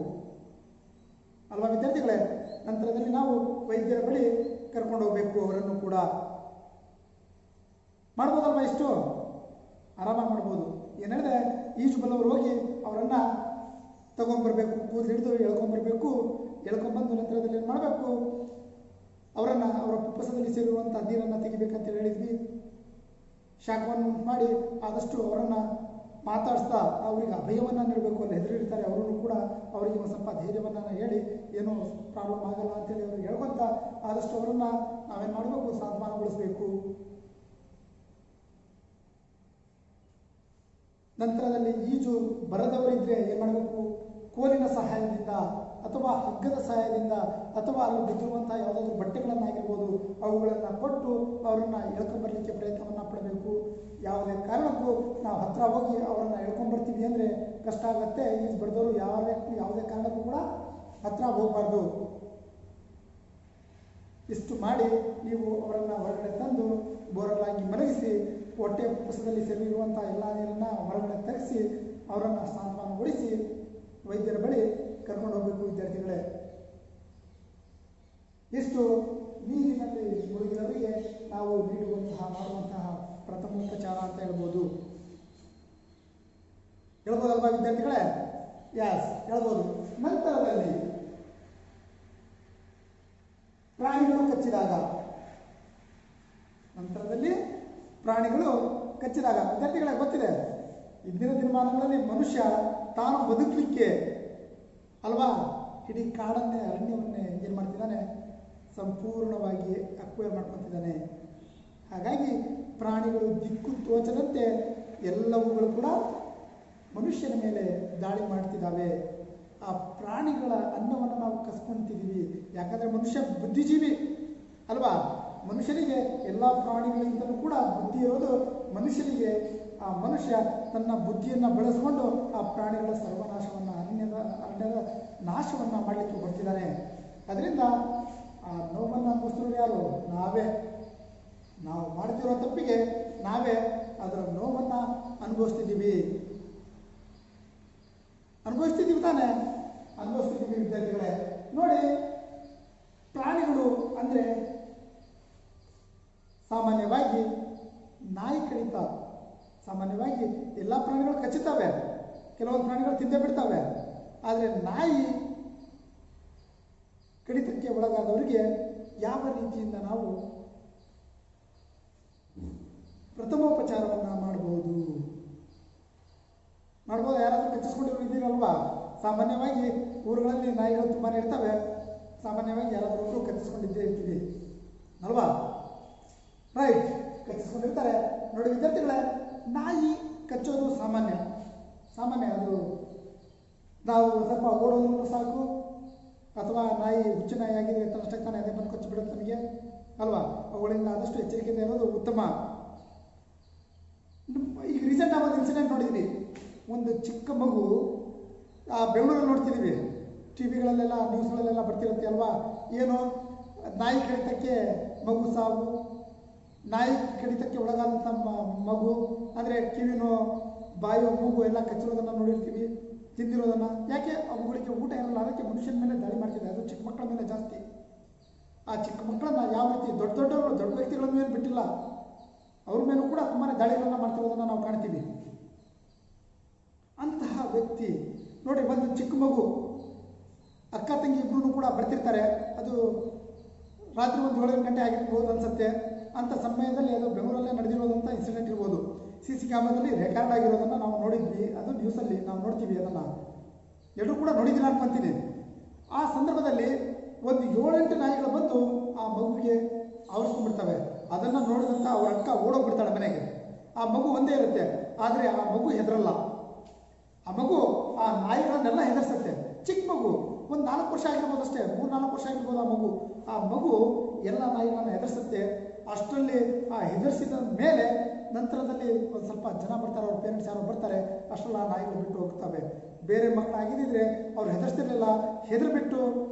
ಅಲ್ವಾ ವಿದ್ಯಾರ್ಥಿಗಳೇ? ನಂತರದಲ್ಲಿ ನಾವು ವೈದ್ಯರ ಬಳಿ ಕರ್ಕೊಂಡು ಹೋಗಬೇಕು. ಅವರನ್ನು ಕೂಡ ಮಾಡ್ಬೋದಲ್ವಾ? ಇಷ್ಟು ಆರಾಮಾಗಿ ಮಾಡ್ಬೋದು. ಏನು ಹೇಳಿದೆ, ಈಜು ಬಲ್ಲವರು ಹೋಗಿ ಅವರನ್ನು ತಗೊಂಡ್ಬರ್ಬೇಕು, ಕೂದಲು ಹಿಡಿದು ಎಳ್ಕೊಂಬರ್ಬೇಕು. ಎಳ್ಕೊಂಬಂದು ನಂತರದಲ್ಲಿ ಏನು ಮಾಡಬೇಕು, ಅವರನ್ನು ಅವರ ಪುಪ್ಪಸದಲ್ಲಿ ಸೇರಿರುವಂಥ ನೀರನ್ನು ತೆಗಿಬೇಕಂತ ಹೇಳಿದ್ವಿ. ಶಾಖವನ್ನು ಉಂಟು ಮಾಡಿ ಆದಷ್ಟು ಅವರನ್ನು ಮಾತಾಡಿಸ್ತಾ ಅವರಿಗೆ ಅಭಯವನ್ನು ನೀಡಬೇಕು. ಅಲ್ಲಿ ಹೆದರಿರ್ತಾರೆ ಅವರನ್ನು ಕೂಡ ಅವರಿಗೆ ಒಂದು ಸ್ವಲ್ಪ ಧೈರ್ಯವನ್ನು ಹೇಳಿ ಏನೂ ಪ್ರಾಬ್ಲಮ್ ಆಗಲ್ಲ ಅಂತೇಳಿ ಅವ್ರಿಗೆ ಹೇಳ್ಕೊಂತ ಆದಷ್ಟು ಅವರನ್ನು ನಾವೇನು ಮಾಡಬೇಕು, ಸಾಂತ್ವನಗೊಳಿಸಬೇಕು. ನಂತರದಲ್ಲಿ ಈಜು ಬರದವರಿದ್ದರೆ ಏನು ಮಾಡಬೇಕು, ಕೋಲಿನ ಸಹಾಯದಿಂದ ಅಥವಾ ಹಗ್ಗದ ಸಹಾಯದಿಂದ ಅಥವಾ ಅಲ್ಲಿ ಬಿದ್ದಿರುವಂಥ ಯಾವುದಾದ್ರೂ ಬಟ್ಟೆಗಳನ್ನಾಗಿರ್ಬೋದು ಅವುಗಳನ್ನು ಕೊಟ್ಟು ಅವರನ್ನು ಎಳ್ಕೊಂಬರ್ಲಿಕ್ಕೆ ಪ್ರಯತ್ನವನ್ನು ಪಡಬೇಕು. ಯಾವುದೇ ಕಾರಣಕ್ಕೂ ನಾವು ಹತ್ತಿರ ಹೋಗಿ ಅವರನ್ನು ಎಳ್ಕೊಂಬರ್ತೀವಿ ಅಂದರೆ ಕಷ್ಟ ಆಗುತ್ತೆ. ಈಜು ಬರೆದವರು ಯಾವುದೇ ಕಾರಣಕ್ಕೂ ಕೂಡ ಹತ್ತಿರ ಹೋಗಬಾರ್ದು. ಇಷ್ಟು ಮಾಡಿ ನೀವು ಅವರನ್ನು ಹೊರಗಡೆ ತಂದು ಬೋರಲ್ಲಾಗಿ ಮಲಗಿಸಿ ಹೊಟ್ಟೆ ಪುಸ್ತಕದಲ್ಲಿ ಸೇರಿರುವಂಥ ಎಲ್ಲ ನೀರನ್ನು ಹೊರಗಡೆ ತೆಗೆಸಿ ಅವರನ್ನು ಸಾಂತ್ವನಗೊಳಿಸಿ ವೈದ್ಯರ ಬಳಿ ಕರ್ಕೊಂಡು ಹೋಗಬೇಕು ವಿದ್ಯಾರ್ಥಿಗಳೇ. ಇಷ್ಟು ನೀರಿನಲ್ಲಿ ಮುಳುಗಿದವರಿಗೆ ನಾವು ಮಾಡುವಂತಹ ಪ್ರಥಮೋಪಚಾರ ಅಂತ ಹೇಳ್ಬೋದಲ್ವಾ ವಿದ್ಯಾರ್ಥಿಗಳೇ? ಯಾಸ್ ಹೇಳ್ಬೋದು. ನಂತರದಲ್ಲಿ ಪ್ರಾಣಿಗಳು ಕಚ್ಚಿದಾಗ ವಿದ್ಯಾರ್ಥಿಗಳೇ ಗೊತ್ತಿದೆ, ಇಂದಿನ ದಿನಮಾನಗಳಲ್ಲಿ ಮನುಷ್ಯ ತಾನು ಬದುಕಲಿಕ್ಕೆ ಅಲ್ವಾ ಇಡೀ ಕಾಡನ್ನೇ ಅರಣ್ಯವನ್ನೇ ಏನು ಮಾಡ್ತಿದ್ದಾನೆ, ಸಂಪೂರ್ಣವಾಗಿ ಅಕ್ವೈರ್ ಮಾಡ್ಕೊತಿದ್ದಾನೆ. ಹಾಗಾಗಿ ಪ್ರಾಣಿಗಳು ದಿಕ್ಕು ತೋಚದಂತೆ ಎಲ್ಲವುಗಳು ಕೂಡ ಮನುಷ್ಯನ ಮೇಲೆ ದಾಳಿ ಮಾಡ್ತಿದ್ದಾವೆ. ಆ ಪ್ರಾಣಿಗಳ ಅನ್ನವನ್ನು ನಾವು ಕಸ್ಕೊಂತಿದ್ದೀವಿ. ಯಾಕಂದರೆ ಮನುಷ್ಯ ಬುದ್ಧಿಜೀವಿ ಅಲ್ವಾ? ಮನುಷ್ಯನಿಗೆ ಎಲ್ಲ ಪ್ರಾಣಿಗಳಿಂದಲೂ ಕೂಡ ಬುದ್ಧಿ ಇರೋದು ಮನುಷ್ಯನಿಗೆ. ಆ ಮನುಷ್ಯ ತನ್ನ ಬುದ್ಧಿಯನ್ನು ಬಳಸಿಕೊಂಡು ಆ ಪ್ರಾಣಿಗಳ ಸರ್ವನಾಶವನ್ನು ಅರಣ್ಯದ ನಾಶವನ್ನು ಮಾಡಲಿಕ್ಕೆ ಬರ್ತಿದ್ದಾನೆ. ಅದರಿಂದ ಆ ನೋವನ್ನು ಅನುಭವಿಸಿರೋರು ಯಾರು? ನಾವೇ. ನಾವು ಮಾಡ್ತಿರೋ ತಪ್ಪಿಗೆ ನಾವೇ ಅದರ ನೋವನ್ನು ಅನುಭವಿಸ್ತಿದ್ದೀವಿ ತಾನೇ? ಅನುಭವಿಸ್ತಿದ್ದೀವಿ ವಿದ್ಯಾರ್ಥಿಗಳೇ. ನೋಡಿ, ಪ್ರಾಣಿಗಳು ಅಂದರೆ ಸಾಮಾನ್ಯವಾಗಿ ನಾಯಿ ಕಡಿತ. ಸಾಮಾನ್ಯವಾಗಿ ಎಲ್ಲ ಪ್ರಾಣಿಗಳು ಕಚ್ಚುತ್ತವೆ, ಕೆಲವೊಂದು ಪ್ರಾಣಿಗಳು ತಿಂದೇ ಬಿಡ್ತವೆ. ಆದರೆ ನಾಯಿ ಕಡಿತಕ್ಕೆ ಒಳಗಾದವರಿಗೆ ಯಾವ ರೀತಿಯಿಂದ ನಾವು ಪ್ರಥಮೋಪಚಾರವನ್ನು ಮಾಡಬಹುದು? ಯಾರಾದರೂ ಕಚ್ಚಿಸ್ಕೊಂಡಿರೋ ಇದ್ದೀರಲ್ವಾ? ಸಾಮಾನ್ಯವಾಗಿ ಊರುಗಳಲ್ಲಿ ನಾಯಿಗಳು ತುಂಬಾ ಇರ್ತವೆ. ಸಾಮಾನ್ಯವಾಗಿ ಯಾರಾದರೂ ಕಚ್ಚಿಸ್ಕೊಂಡಿದ್ದೇ ಇರ್ತೀವಿ ಅಲ್ವಾ? ರೈಟ್. ಕಚ್ಚಿಸ್ಕೊಂಡಿರ್ತಾರೆ. ನೋಡಿ ವಿದ್ಯಾರ್ಥಿಗಳೇ, ನಾಯಿ ಕಚ್ಚೋದು ಸಾಮಾನ್ಯ. ಅದು ನಾವು ಸ್ವಲ್ಪ ಓಡೋದ್ರೂ ಸಾಕು, ಅಥವಾ ನಾಯಿ ಹುಚ್ಚು ನಾಯಿ ಆಗಿದೆ ತನ್ನಷ್ಟಕ್ಕೆ ತಾನೇ ಅದೇ ಬಂದು ಕಚ್ಚಿಬಿಡುತ್ತೆ ನಮಗೆ ಅಲ್ವಾ. ಅವುಗಳಿಂದ ಆದಷ್ಟು ಎಚ್ಚರಿಕೆಯಿಂದ ಇರೋದು ಉತ್ತಮ. ಈಗ ರೀಸೆಂಟ್ ಆಗಿ ಒಂದು ಇನ್ಸಿಡೆಂಟ್ ನೋಡಿದ್ವಿ. ಒಂದು ಚಿಕ್ಕ ಮಗು ಬೆಂಗಳೂರಲ್ಲಿ ನೋಡ್ತಿದ್ದೀವಿ, ಟಿವಿಗಳಲ್ಲೆಲ್ಲ ನ್ಯೂಸ್ಗಳಲ್ಲೆಲ್ಲ ಬರ್ತಿರುತ್ತೆ ಅಲ್ವಾ. ಏನು, ನಾಯಿ ಕಡಿತಕ್ಕೆ ಮಗು ಸಾವು, ನಾಯಿ ಕಡಿತಕ್ಕೆ ಒಳಗಾದಂಥ ಮಗು, ಅಂದರೆ ಕಿವಿನೋ ಬಾಯೋ ಮೂಗು ಎಲ್ಲ ಕಚ್ಚಿರೋದನ್ನು ನೋಡಿರ್ತೀವಿ, ತಿಂದಿರೋದನ್ನು. ಯಾಕೆ? ಅವುಗಳಿಗೆ ಊಟ ಇರಲ್ಲ, ಅದಕ್ಕೆ ಮನುಷ್ಯನ ಮೇಲೆ ದಾಳಿ ಮಾಡ್ತಿದೆ. ಅದು ಚಿಕ್ಕ ಮಕ್ಕಳ ಮೇಲೆ ಜಾಸ್ತಿ. ಆ ಚಿಕ್ಕ ಮಕ್ಕಳನ್ನ ಯಾವ ರೀತಿ ದೊಡ್ಡ ವ್ಯಕ್ತಿಗಳನ್ನು ಏನು ಬಿಟ್ಟಿಲ್ಲ, ಅವ್ರ ಮೇಲೂ ಕೂಡ ತುಂಬಾ ದಾಳಿಗಳನ್ನು ಮಾಡ್ತಿರೋದನ್ನು ನಾವು ಕಾಣ್ತೀವಿ. ಅಂತಹ ವ್ಯಕ್ತಿ ನೋಡಿ, ಒಂದು ಚಿಕ್ಕ ಮಗು, ಅಕ್ಕ ತಂಗಿ ಇಬ್ಬರೂ ಕೂಡ ಬರ್ತಿರ್ತಾರೆ. ಅದು ರಾತ್ರಿ ಒಂದು 7 ಗಂಟೆ ಆಗಿರ್ಬೋದು ಅನ್ಸುತ್ತೆ. ಅಂಥ ಸಮಯದಲ್ಲಿ ಅದು ಬೆಂಗಳೂರಲ್ಲೇ ನಡೆದಿರೋದಂಥ ಇನ್ಸಿಡೆಂಟ್ ಇರ್ಬೋದು. CC ಕ್ಯಾಮ್ರಾದಲ್ಲಿ ರೆಕಾರ್ಡ್ ಆಗಿರೋದನ್ನು ನಾವು ನೋಡಿದ್ವಿ. ಅದು ನ್ಯೂಸಲ್ಲಿ ನಾವು ನೋಡ್ತೀವಿ. ಅದನ್ನು ಎಲ್ಲರೂ ಕೂಡ ನೋಡಿದ್ದೀರ ಅನ್ಕೊಂತೀನಿ. ಆ ಸಂದರ್ಭದಲ್ಲಿ ಒಂದು 7-8 ನಾಯಿಗಳು ಬಂದು ಆ ಮಗುವಿಗೆ ಆವರಿಸ್ಕೊಂಡ್ಬಿಡ್ತವೆ. ಅದನ್ನು ನೋಡಿದಂಥ ಅವ್ರ ಅಕ್ಕ ಓಡೋಗ್ಬಿಡ್ತಾಳೆ ಮನೆಗೆ. ಆ ಮಗು ಒಂದೇ ಇರುತ್ತೆ, ಆದರೆ ಆ ಮಗು ಹೆದರಲ್ಲ. ಆ ಮಗು ಆ ನಾಯಿಗಳನ್ನೆಲ್ಲ ಹೆದರ್ಸುತ್ತೆ. ಚಿಕ್ಕ ಮಗು, ಒಂದು 4 ವರ್ಷ ಆಗಿರ್ಬೋದು ಅಷ್ಟೇ, 3-4 ವರ್ಷ ಆಗಿರ್ಬೋದು ಆ ಮಗು ಎಲ್ಲ ನಾಯಿಗಳನ್ನು ಹೆದರ್ಸುತ್ತೆ. ಅಷ್ಟರಲ್ಲಿ ಆ ಹೆದರ್ಸಿದ ಮೇಲೆ ನಂತರದಲ್ಲಿ ಒಂದು ಸ್ವಲ್ಪ ಜನ ಬರ್ತಾರೆ, ಅವ್ರ ಪೇರೆಂಟ್ಸ್ ಯಾರೋ ಬರ್ತಾರೆ. ಅಷ್ಟರಲ್ಲಿ ಆ ನಾಯಿಗಳು ಬಿಟ್ಟು ಹೋಗ್ತವೆ. ಬೇರೆ ಮಕ್ಕಳು ಆಗಿದ್ದಿದ್ರೆ ಅವ್ರು ಹೆದರ್ಸ್ತಿರ್ಲಿಲ್ಲ, ಹೆದರ್ಬಿಟ್ಟು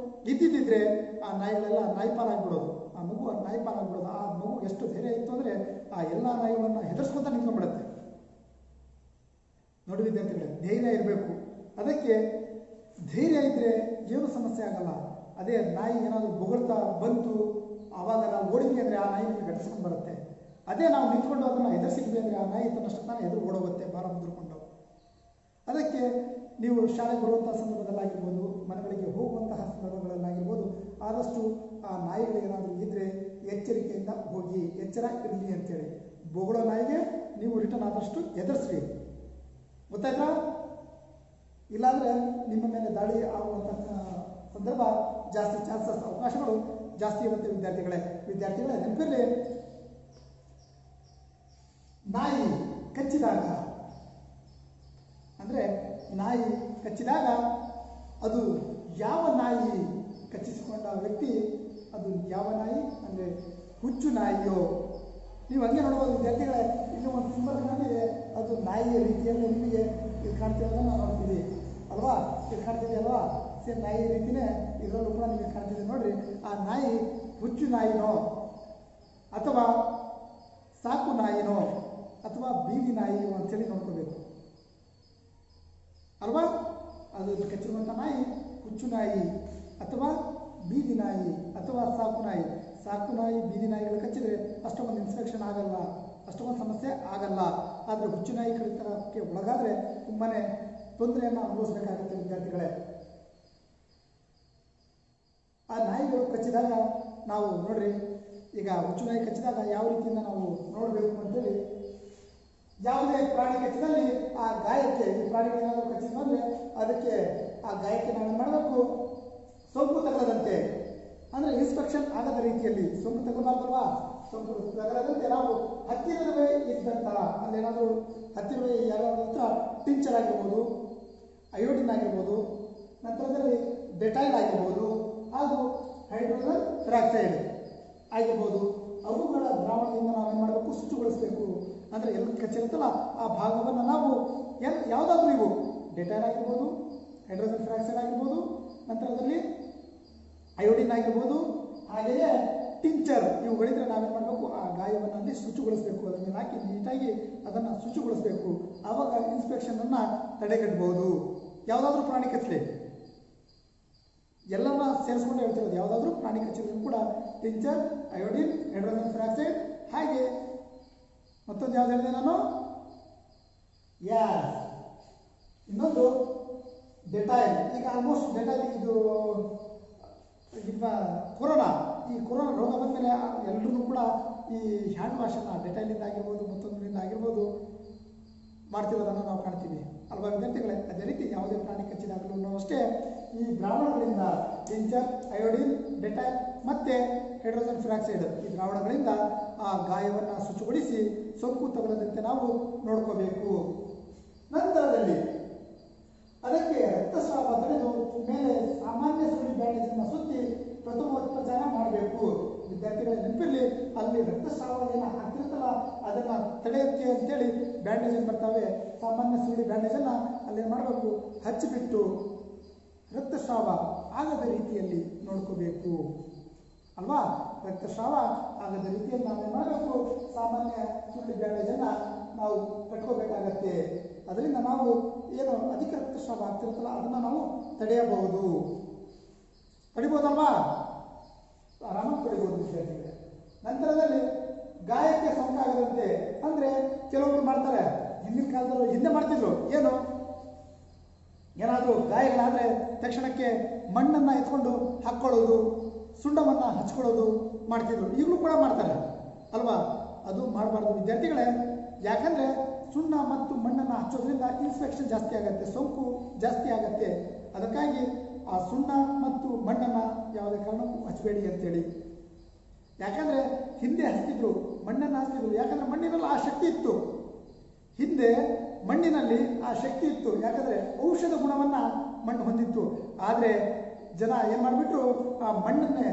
ಇದ್ದಿದ್ದಿದ್ರೆ ಆ ನಾಯಿಗಳೆಲ್ಲ ನಾಯಿಪಾಲಾಗ್ಬಿಡೋದು. ಆ ಮಗು ನಾಯಿಪಾಲಾಗ್ಬಿಡೋದು. ಆ ಮಗು ಎಷ್ಟು ಧೈರ್ಯ ಇತ್ತು ಅಂದರೆ ಆ ಎಲ್ಲ ನಾಯಿಗಳನ್ನು ಹೆದರ್ಸ್ಕೊಂತ ನಿಂತ್ಕೊಂಡ್ಬಿಡುತ್ತೆ. ನೋಡಿ ವಿದ್ಯಾರ್ಥಿಗಳೇ, ಧೈರ್ಯ ಇರಬೇಕು. ಅದಕ್ಕೆ ಧೈರ್ಯ ಇದ್ದರೆ ಏನು ಸಮಸ್ಯೆ ಆಗಲ್ಲ. ಅದೇ ನಾಯಿ ಏನಾದರೂ ಬೊಗಳ್ತಾ ಬಂತು, ಆವಾಗ ನಾವು ಓಡಿದ್ವಿ ಅಂದರೆ ಆ ನಾಯಿ ನಮಗೆ ಗಟ್ಟಿಸ್ಕೊಂಡು ಬರುತ್ತೆ. ಅದೇ ನಾವು ನಿಂತ್ಕೊಂಡು ಅದನ್ನು ಹೆದರ್ಸಿದ್ವಿ ಅಂದರೆ ಆ ನಾಯಿ ತನ್ನಷ್ಟಕ್ಕೆ ತಾನೇ ಎದುರು ಓಡೋಗುತ್ತೆ ಬಾಲ ಮುದ್ರಕೊಂಡು. ಅದಕ್ಕೆ ನೀವು ಶಾಲೆಗೆ ಬರುವಂಥ ಸಂದರ್ಭದಲ್ಲಾಗಿರ್ಬೋದು, ಮನೆಗಳಿಗೆ ಹೋಗುವಂತಹ ಸಂದರ್ಭಗಳಲ್ಲಾಗಿರ್ಬೋದು, ಆದಷ್ಟು ಆ ನಾಯಿಗಳೇನಾದರೂ ಇದ್ದರೆ ಎಚ್ಚರಿಕೆಯಿಂದ ಹೋಗಿ, ಎಚ್ಚರ ಇರಲಿ ಅಂತೇಳಿ. ಬೊಗಳೋ ನಾಯಿಗೆ ನೀವು ರಿಟರ್ನ್ ಆದಷ್ಟು ಎದುರಿಸ್ರಿ, ಗೊತ್ತಾಯ್ತಾ? ಇಲ್ಲಾಂದರೆ ನಿಮ್ಮ ಮೇಲೆ ದಾಳಿ ಆಗುವಂಥ ಸಂದರ್ಭ ಜಾಸ್ತಿ, ಚಾನ್ಸಸ್, ಅವಕಾಶಗಳು ಜಾಸ್ತಿ ಇರುತ್ತೆ. ವಿದ್ಯಾರ್ಥಿಗಳೇ ನೆನಪಿರಲಿ, ನಾಯಿ ಕಚ್ಚಿದಾಗ ಅಂದರೆ ನಾಯಿ ಕಚ್ಚಿದಾಗ ಅದು ಯಾವ ನಾಯಿ ಕಚ್ಚಿಸಿಕೊಂಡ ವ್ಯಕ್ತಿ, ಅದು ಯಾವ ನಾಯಿ ಅಂದರೆ ಹುಚ್ಚು ನಾಯಿಯೋ. ನೀವು ಹಂಗೆ ನೋಡ್ಬೋದು ವಿದ್ಯಾರ್ಥಿಗಳೇ, ಇನ್ನೂ ಒಂದು ಸಿಂಬಲ್ ಕಾಣಿದೆ, ಅದು ನಾಯಿಯ ರೀತಿಯಲ್ಲಿ ನಿಮಗೆ ಇದು ಕಾಣ್ತಿರೋದನ್ನು ನಾವು ನೋಡ್ತೀವಿ ಅಲ್ವಾ. ಇದು ಕಾಣ್ತಿದೆ ಅಲ್ವಾ, ಸೇಮ್ ನಾಯಿ ರೀತಿಯೇ ಇದರಲ್ಲೂ ಕೂಡ ನಿಮಗೆ ಕಾಣ್ತಿದೆ ನೋಡ್ರಿ. ಆ ನಾಯಿ ಹುಚ್ಚು ನಾಯಿನೋ ಅಥವಾ ಸಾಕು ನಾಯಿನೋ ಅಥವಾ ಬೀದಿ ನಾಯಿನೋ ಅಂತೇಳಿ ನೋಡ್ಕೋಬೇಕು ಅಲ್ವಾ. ಅದು ಕಚ್ಚಿರುವಂಥ ನಾಯಿ ಹುಚ್ಚು ನಾಯಿ ಅಥವಾ ಬೀದಿ ನಾಯಿ ಅಥವಾ ಸಾಕು ನಾಯಿ. ಸಾಕು ನಾಯಿ, ಬೀದಿ ನಾಯಿಗಳು ಕಚ್ಚಿದರೆ ಅಷ್ಟೊಂದು ಇನ್ಸ್ಪೆಕ್ಷನ್ ಆಗಲ್ಲ, ಅಷ್ಟೊಂದು ಸಮಸ್ಯೆ ಆಗಲ್ಲ. ಆದರೆ ಹುಚ್ಚು ನಾಯಿ ಕಡಿತಕ್ಕೆ ಒಳಗಾದರೆ ತುಂಬಾ ತೊಂದರೆಯನ್ನು ಅನುಭವಿಸಬೇಕಾಗುತ್ತೆ ವಿದ್ಯಾರ್ಥಿಗಳೇ. ಆ ನಾಯಿಗಳು ಕಚ್ಚಿದಾಗ ನಾವು ನೋಡ್ರಿ, ಈಗ ಹುಚ್ಚು ನಾಯಿ ಕಚ್ಚಿದಾಗ ಯಾವ ರೀತಿಯಿಂದ ನಾವು ನೋಡಬೇಕು ಅಂತೇಳಿ, ಯಾವುದೇ ಪ್ರಾಣಿ ಕಚ್ಚಿದಲ್ಲಿ ಆ ಗಾಯಕ್ಕೆ, ಈ ಪ್ರಾಣಿಗಳೇನಾದರೂ ಕಚ್ಚಿದ್ರೆ ಅದಕ್ಕೆ ಆ ಗಾಯಕ್ಕೆ ನಾವೇನು ಮಾಡಬೇಕು, ಸೋಂಕು ತಗಲದಂತೆ, ಅಂದರೆ ಇನ್ಸ್ಪೆಕ್ಷನ್ ಆಗದ ರೀತಿಯಲ್ಲಿ, ಸೋಂಕು ತಗಲಬಾರ್ದಲ್ವಾ, ಸೋಂಕು ತಗಲದಂತೆ ನಾವು ಹತ್ತಿರವೇ ಇದ್ದಂತಹ, ಅಲ್ಲೇನಾದರೂ ಹತ್ತಿರವೇ ಯಾವ್ಯಾವ ಹತ್ರ ಟಿಂಚರ್ ಆಗಿರ್ಬೋದು, ಅಯೋಡಿನ್ ಆಗಿರ್ಬೋದು, ನಂತರದಲ್ಲಿ ಡೆಟೈಲ್ ಆಗಿರ್ಬೋದು, ಹಾಗೂ ಹೈಡ್ರೋಜನ್ ಪೆರಾಕ್ಸೈಡ್ ಆಗಿರ್ಬೋದು, ಅವುಗಳ ದ್ರಾವಣದಿಂದ ನಾವೇನು ಮಾಡಬೇಕು, ಶುಚಿಗೊಳಿಸಬೇಕು. ಅಂದರೆ ಎಲ್ಲಿ ಕಚ್ಚಿರುತ್ತಲ್ಲ ಆ ಭಾಗವನ್ನು ನಾವು ಯಾವುದಾದ್ರೂ ಇವು ಡೆಟೈಲ್ ಆಗಿರ್ಬೋದು, ಹೈಡ್ರೋಜನ್ ಪೆರಾಕ್ಸೈಡ್ ಆಗಿರ್ಬೋದು, ನಂತರದಲ್ಲಿ ಅಯೋಡಿನ್ ಆಗಿರ್ಬೋದು, ಹಾಗೆಯೇ ಟಿಂಚರ್, ಇವುಗಳಿದ್ರೆ ನಾವೇನು ಮಾಡಬೇಕು, ಆ ಗಾಯವನ್ನು ಅಲ್ಲಿ ಶುಚಿಗೊಳಿಸಬೇಕು. ಅದನ್ನು ಹಾಕಿ ನೀಟಾಗಿ ಅದನ್ನು ಶುಚಿಗೊಳಿಸಬೇಕು. ಆವಾಗ ಇನ್ಸ್ಪೆಕ್ಷನನ್ನು ತಡೆಗಟ್ಟಬಹುದು. ಯಾವುದಾದ್ರೂ ಪ್ರಾಣಿ ಕಚ್ಚಲಿ, ಎಲ್ಲವನ್ನ ಸೇರಿಸ್ಕೊಂಡು ಹೇಳ್ತಿರೋದು, ಯಾವುದಾದ್ರೂ ಪ್ರಾಣಿ ಕಚ್ಚಿದ್ರು ಕೂಡ ಟಿಂಚರ್, ಅಯೋಡಿನ್, ಹೈಡ್ರೋಜನ್ ಪೆರಾಕ್ಸೈಡ್, ಹಾಗೆ ಮತ್ತೊಂದು ಯಾವ್ದು ಹೇಳಿದೆ ನಾನು, ಇನ್ನೊಂದು ಡೆಟೈಲ್. ಈಗ ಆಲ್ಮೋಸ್ಟ್ ಡೆಟೈಲ್ ಇದು ನಿಮ್ಮ ಈ ಕೊರೋನಾ ರೋಗ ಬಂದಮೇಲೆ ಎಲ್ಲರೂ ಕೂಡ ಈ ಹ್ಯಾಂಡ್ ವಾಶನ್ನು ಡೆಟೈಲಿಂದ ಆಗಿರ್ಬೋದು, ಮತ್ತೊಂದರಿಂದ ಆಗಿರ್ಬೋದು ಮಾಡ್ತಿರೋದನ್ನು ನಾವು ಕಾಣ್ತೀವಿ ಅಲ್ವಾ ವಿದ್ಯಾರ್ಥಿಗಳೇ. ಅದೇ ರೀತಿ ಯಾವುದೇ ಪ್ರಾಣಿ ಕಚ್ಚಿದಾಗಲೂ ಅಷ್ಟೇ ಈ ದ್ರಾವಣಗಳಿಂದ ಟಿಂಚರ್, ಅಯೋಡಿನ್, ಡೆಟಾಲ್ ಮತ್ತೆ ಹೈಡ್ರೋಜನ್ ಪೆರಾಕ್ಸೈಡ್ ಈ ದ್ರಾವಣಗಳಿಂದ ಆ ಗಾಯವನ್ನು ಶುಚಿಗೊಳಿಸಿ ಸೋಂಕು ತಗುಲದಂತೆ ನಾವು ನೋಡ್ಕೋಬೇಕು. ನಂತರದಲ್ಲಿ ಅದಕ್ಕೆ ರಕ್ತಸ್ರಾವ ತಡೆದು ಮೇಲೆ ಸಾಮಾನ್ಯ ಸುಳಿ ಬ್ಯಾಂಡೇಜನ್ನು ಸುತ್ತಿ ಪ್ರಥಮೋಪಚಾರ ಮಾಡಬೇಕು. ವಿದ್ಯಾರ್ಥಿಗಳ ನೆನಪಿರಲಿ, ಅಲ್ಲಿ ರಕ್ತಸ್ರಾವ ಏನು ಆಗ್ತಿರುತ್ತಲ್ಲ ಅದನ್ನು ತಡೆಯೋಕ್ಕೆ ಅಂತೇಳಿ ಬ್ಯಾಂಡೇಜ್ ಬರ್ತವೆ. ಸಾಮಾನ್ಯ ಸುಳಿ ಬ್ಯಾಂಡೇಜನ್ನು ಅಲ್ಲೇನು ಮಾಡಬೇಕು, ಹಚ್ಚಿಬಿಟ್ಟು ರಕ್ತಸ್ರಾವ ಆಗದ ರೀತಿಯಲ್ಲಿ ನೋಡ್ಕೋಬೇಕು ಅಲ್ವಾ. ರಕ್ತಸ್ರಾವ ಆಗದ ರೀತಿಯಲ್ಲಿ ನಾವೇನು ಮಾಡಬೇಕು, ಸಾಮಾನ್ಯ ಸುಳ್ಳಿ ಬ್ಯಾಂಡೇಜನ್ನು ನಾವು ಕಟ್ಕೋಬೇಕಾಗತ್ತೆ. ಅದರಿಂದ ನಾವು ಏನು ಅಧಿಕ ರಕ್ತಸ್ರಾವ ಆಗ್ತಿರುತ್ತಲ್ಲ ಅದನ್ನು ನಾವು ತಡೆಯಬಹುದು. ತಡಿಬೋದಲ್ವಾ, ಆರಾಮಾಗಿ ತಡಿಬೋದು ವಿದ್ಯಾರ್ಥಿಗಳೇ. ನಂತರದಲ್ಲಿ ಗಾಯಕ್ಕೆ ಸೋಂಕಾಗದಂತೆ ಅಂದರೆ ಕೆಲವೊಬ್ರು ಮಾಡ್ತಾರೆ, ಹಿಂದಿನ ಕಾಲದಲ್ಲೂ ಹಿಂದೆ ಮಾಡ್ತಿದ್ರು, ಏನು ಏನಾದರೂ ಗಾಯಗಳಾದರೆ ತಕ್ಷಣಕ್ಕೆ ಮಣ್ಣನ್ನು ಎತ್ಕೊಂಡು ಹಾಕ್ಕೊಳ್ಳೋದು, ಸುಣ್ಣವನ್ನು ಹಚ್ಕೊಳ್ಳೋದು ಮಾಡ್ತಿದ್ರು. ಈಗಲೂ ಕೂಡ ಮಾಡ್ತಾರೆ ಅಲ್ವಾ. ಅದು ಮಾಡಬಾರ್ದು ವಿದ್ಯಾರ್ಥಿಗಳೇ. ಯಾಕಂದರೆ ಸುಣ್ಣ ಮತ್ತು ಮಣ್ಣನ್ನು ಹಚ್ಚೋದ್ರಿಂದ ಇನ್ಫೆಕ್ಷನ್ ಜಾಸ್ತಿ ಆಗುತ್ತೆ, ಸೋಂಕು ಜಾಸ್ತಿ ಆಗುತ್ತೆ. ಅದಕ್ಕಾಗಿ ಆ ಸುಣ್ಣ ಮತ್ತು ಮಣ್ಣನ್ನು ಯಾವುದೇ ಕಾರಣಕ್ಕೂ ಹಚ್ಚಬೇಡಿ ಅಂತೇಳಿ. ಯಾಕಂದರೆ ಹಿಂದೆ ಹಚ್ತಿದ್ರು, ಮಣ್ಣನ್ನು ಹಚ್ತಿದ್ರು. ಯಾಕಂದರೆ ಮಣ್ಣಿನಲ್ಲಿ ಆ ಶಕ್ತಿ ಇತ್ತು. ಹಿಂದೆ ಮಣ್ಣಿನಲ್ಲಿ ಆ ಶಕ್ತಿ ಇತ್ತು. ಯಾಕಂದರೆ ಔಷಧ ಗುಣವನ್ನು ಮಣ್ಣು ಹೊಂದಿತ್ತು. ಆದರೆ ಜನ ಏನು ಮಾಡಿಬಿಟ್ರು, ಆ ಮಣ್ಣನ್ನೇ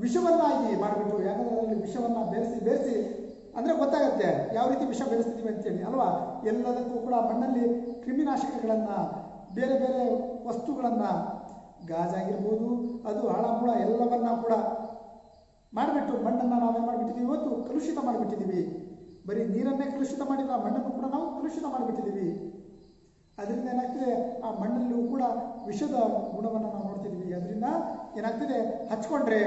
ವಿಷವನ್ನಾಗಿ ಮಾಡಿಬಿಟ್ರು. ಯಾಕಂದರೆ ಅದರಲ್ಲಿ ವಿಷವನ್ನು ಬೆರೆಸಿ ಅಂದರೆ ಗೊತ್ತಾಗುತ್ತೆ ಯಾವ ರೀತಿ ವಿಷ ಬೆರೆಸ್ತೀವಿ ಅಂತೇಳಿ ಅಲ್ವಾ. ಎಲ್ಲದಕ್ಕೂ ಕೂಡ ಮಣ್ಣಲ್ಲಿ ಕ್ರಿಮಿನಾಶಕಗಳನ್ನು, ಬೇರೆ ಬೇರೆ ವಸ್ತುಗಳನ್ನು, ಗಾಜಾಗಿರ್ಬೋದು, ಅದು ಹಾಳಮೂಳ ಎಲ್ಲವನ್ನ ಕೂಡ ಮಾಡಿಬಿಟ್ಟು ಮಣ್ಣನ್ನು ನಾವೇನು ಮಾಡಿಬಿಟ್ಟಿದ್ದೀವಿ, ಇವತ್ತು ಕಲುಷಿತ ಮಾಡಿಬಿಟ್ಟಿದ್ದೀವಿ. ಬರೀ ನೀರನ್ನೇ ಕಲುಷಿತ ಮಾಡಿಲ್ಲ, ಮಣ್ಣನ್ನು ಕೂಡ ನಾವು ಕಲುಷಿತ ಮಾಡಿಬಿಟ್ಟಿದ್ದೀವಿ. ಅದರಿಂದ ಏನಾಗ್ತಿದೆ, ಆ ಮಣ್ಣಲ್ಲೂ ಕೂಡ ವಿಷದ ಗುಣವನ್ನು ನಾವು ನೋಡ್ತಿದ್ದೀವಿ. ಅದರಿಂದ ಏನಾಗ್ತಿದೆ, ಹಚ್ಕೊಂಡ್ರೆ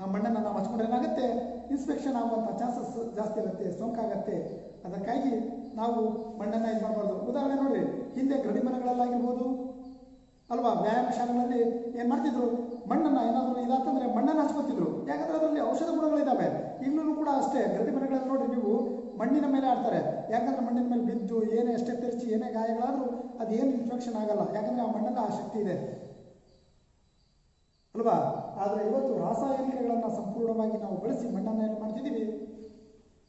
ಆ ಮಣ್ಣನ್ನು ನಾವು ಹಚ್ಕೊಂಡ್ರೆ ಏನಾಗುತ್ತೆ, ಇನ್ಸ್ಪೆಕ್ಷನ್ ಆಗುವಂಥ ಚಾನ್ಸಸ್ ಜಾಸ್ತಿ ಇರುತ್ತೆ, ಸೋಂಕಾಗತ್ತೆ. ಅದಕ್ಕಾಗಿ ನಾವು ಮಣ್ಣನ್ನು ಇದು ಮಾಡಬಾರ್ದು. ಉದಾಹರಣೆ ನೋಡಿರಿ, ಹಿಂದೆ ಗಡಿ ಮನೆಗಳಲ್ಲಾಗಿರ್ಬೋದು ಅಲ್ವಾ, ವ್ಯಾಯಾಮ ಶಾಲೆಗಳಲ್ಲಿ ಏನು ಮಾಡ್ತಿದ್ರು, ಮಣ್ಣನ್ನು ಏನಾದರೂ ಇದಾತಂದರೆ ಮಣ್ಣನ್ನು ಹಚ್ಕೊತಿದ್ರು. ಯಾಕಂದರೆ ಅದರಲ್ಲಿ ಔಷಧ ಗುಣಗಳಿದ್ದಾವೆ. ಈಗಲೂ ಕೂಡ ಅಷ್ಟೇ, ಗಡಿ ಮನೆಗಳಲ್ಲಿ ನೋಡಿ ನೀವು ಮಣ್ಣಿನ ಮೇಲೆ ಆಡ್ತಾರೆ. ಯಾಕಂದರೆ ಮಣ್ಣಿನ ಮೇಲೆ ಬಿದ್ದು ಏನೇ ಎಷ್ಟೇ ತೆರಚಿ ಏನೇ ಗಾಯಗಳಾದರೂ ಅದೇನು ಇನ್ಫೆಕ್ಷನ್ ಆಗಲ್ಲ. ಯಾಕಂದರೆ ಆ ಮಣ್ಣಲ್ಲಿ ಆ ಶಕ್ತಿ ಇದೆ ಅಲ್ವಾ. ಆದರೆ ಇವತ್ತು ರಾಸಾಯನಿಕಗಳನ್ನು ಸಂಪೂರ್ಣವಾಗಿ ನಾವು ಬಳಸಿ ಮಣ್ಣನ್ನು ಏನು ಮಾಡ್ತಿದ್ದೀವಿ,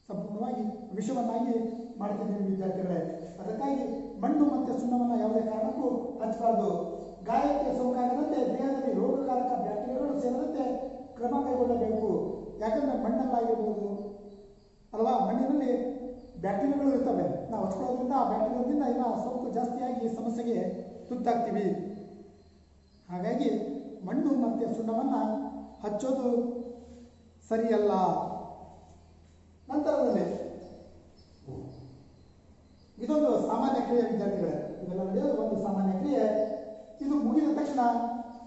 ಸಂಪೂರ್ಣವಾಗಿ ವಿಷವನ್ನಾಗಿ ಮಾಡ್ತಿದ್ದೀವಿ ವಿದ್ಯಾರ್ಥಿಗಳೇ. ಅದಕ್ಕಾಗಿ ಮಣ್ಣು ಮತ್ತು ಸುಣ್ಣವನ್ನು ಯಾವುದೇ ಕಾರಣಕ್ಕೂ ಹಚ್ಚಬಾರ್ದು. ಗಾಯಕ್ಕೆ ಸೋಂಕಾಗದಂತೆ ದೇಹದಲ್ಲಿ ರೋಗಕಾರಕ ಬ್ಯಾಕ್ಟೀರಿಯಾಗಳು ಸೇರದಂತೆ ಕ್ರಮ ಕೈಗೊಳ್ಳಬೇಕು. ಯಾಕಂದರೆ ಮಣ್ಣಲ್ಲಾಗಿರ್ಬೋದು ಅಲ್ವಾ, ಮಣ್ಣಿನಲ್ಲಿ ಬ್ಯಾಕ್ಟೀರಿಯಾಗಳು ಇರ್ತವೆ. ನಾವು ಹಚ್ಕೊಳ್ಳೋದ್ರಿಂದ ಆ ಬ್ಯಾಕ್ಟೀರಿಯಾದಿಂದ ಇನ್ನೂ ಸೋಂಕು ಜಾಸ್ತಿಯಾಗಿ ಸಮಸ್ಯೆಗೆ ತುತ್ತಾಗ್ತೀವಿ. ಹಾಗಾಗಿ ಮಣ್ಣು ಮತ್ತು ಸುಣ್ಣವನ್ನು ಹಚ್ಚೋದು ಸರಿಯಲ್ಲ. ನಂತರದಲ್ಲಿ ಇದೊಂದು ಸಾಮಾನ್ಯ ಕ್ರಿಯೆ ವಿದ್ಯಾರ್ಥಿಗಳೇ. ಇವೆಲ್ಲ ನಡೆಯೋದು ಒಂದು ಸಾಮಾನ್ಯ ಕ್ರಿಯೆ. ಇದು ಮುಗಿದ ತಕ್ಷಣ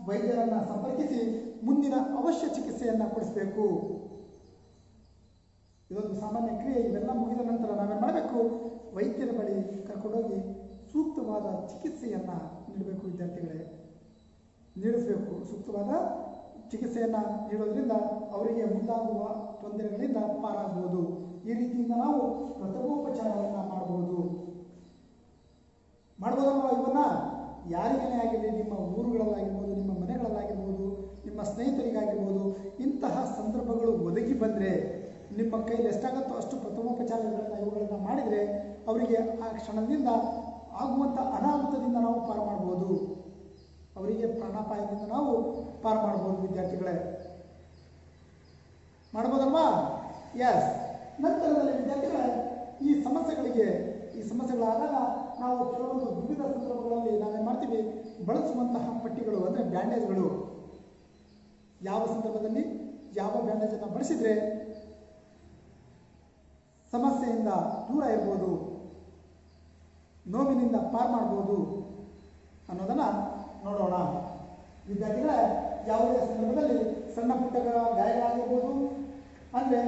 ವೈದ್ಯರನ್ನು ಸಂಪರ್ಕಿಸಿ ಮುಂದಿನ ಅವಶ್ಯ ಚಿಕಿತ್ಸೆಯನ್ನು ಕೊಡಿಸಬೇಕು. ಇದೊಂದು ಸಾಮಾನ್ಯ ಕ್ರಿಯೆ. ಇವೆಲ್ಲ ಮುಗಿದ ನಂತರ ನಾವೇನು ಮಾಡಬೇಕು, ವೈದ್ಯರ ಬಳಿ ಕರ್ಕೊಂಡೋಗಿ ಸೂಕ್ತವಾದ ಚಿಕಿತ್ಸೆಯನ್ನು ನೀಡಬೇಕು ವಿದ್ಯಾರ್ಥಿಗಳೇ, ನೀಡಿಸಬೇಕು. ಸೂಕ್ತವಾದ ಚಿಕಿತ್ಸೆಯನ್ನು ನೀಡೋದ್ರಿಂದ ಅವರಿಗೆ ಮುಂದಾಗುವ ತೊಂದರೆಗಳಿಂದ ಪಾರಾಗಬಹುದು. ಈ ರೀತಿಯಿಂದ ನಾವು ಪ್ರಥಮೋಪಚಾರವನ್ನು ಮಾಡಬಹುದಲ್ವ. ಇವನ್ನ ಯಾರಿಗೇ ಆಗಿರಲಿ, ನಿಮ್ಮ ಊರುಗಳಲ್ಲಾಗಿರ್ಬೋದು, ನಿಮ್ಮ ಮನೆಗಳಲ್ಲಾಗಿರ್ಬೋದು, ನಿಮ್ಮ ಸ್ನೇಹಿತರಿಗಾಗಿರ್ಬೋದು, ಇಂತಹ ಸಂದರ್ಭಗಳು ಒದಗಿ ಬಂದರೆ ನಿಮ್ಮ ಕೈಲಿ ಎಷ್ಟಾಗುತ್ತೋ ಅಷ್ಟು ಪ್ರಥಮೋಪಚಾರಗಳನ್ನು ಇವುಗಳನ್ನು ಮಾಡಿದರೆ ಅವರಿಗೆ ಆ ಕ್ಷಣದಿಂದ ಆಗುವಂಥ ಅನಾಹುತದಿಂದ ನಾವು ಪಾರು ಮಾಡ್ಬೋದು. ಅವರಿಗೆ ಪ್ರಾಣಾಪಾಯದಿಂದ ನಾವು ಪಾರು ಮಾಡ್ಬೋದು ವಿದ್ಯಾರ್ಥಿಗಳೇ. ಮಾಡ್ಬೋದಲ್ವಾ? ಎಸ್. ನಂತರದಲ್ಲಿ ವಿದ್ಯಾರ್ಥಿಗಳೇ, ಈ ಸಮಸ್ಯೆಗಳಾದಾಗ ನಾವು ಕೆಲವೊಂದು ವಿವಿಧ ಸಂದರ್ಭಗಳಲ್ಲಿ ನಾವೇನು ಮಾಡ್ತೀವಿ, ಬಳಸುವಂತಹ ಪಟ್ಟಿಗಳು ಅಂದರೆ ಬ್ಯಾಂಡೇಜ್ಗಳು. ಯಾವ ಸಂದರ್ಭದಲ್ಲಿ ಯಾವ ಬ್ಯಾಂಡೇಜನ್ನು ಬಳಸಿದರೆ ಸಮಸ್ಯೆಯಿಂದ ದೂರ ಇರ್ಬೋದು, ನೋವಿನಿಂದ ಪಾರು ಮಾಡ್ಬೋದು ಅನ್ನೋದನ್ನು ನೋಡೋಣ ವಿದ್ಯಾರ್ಥಿಗಳೇ. ಯಾವುದೇ ಸಂದರ್ಭದಲ್ಲಿ ಸಣ್ಣ ಪುಟ್ಟಗಳ ಗಾಯಗಳಾಗಿರ್ಬೋದು, ಅಂದರೆ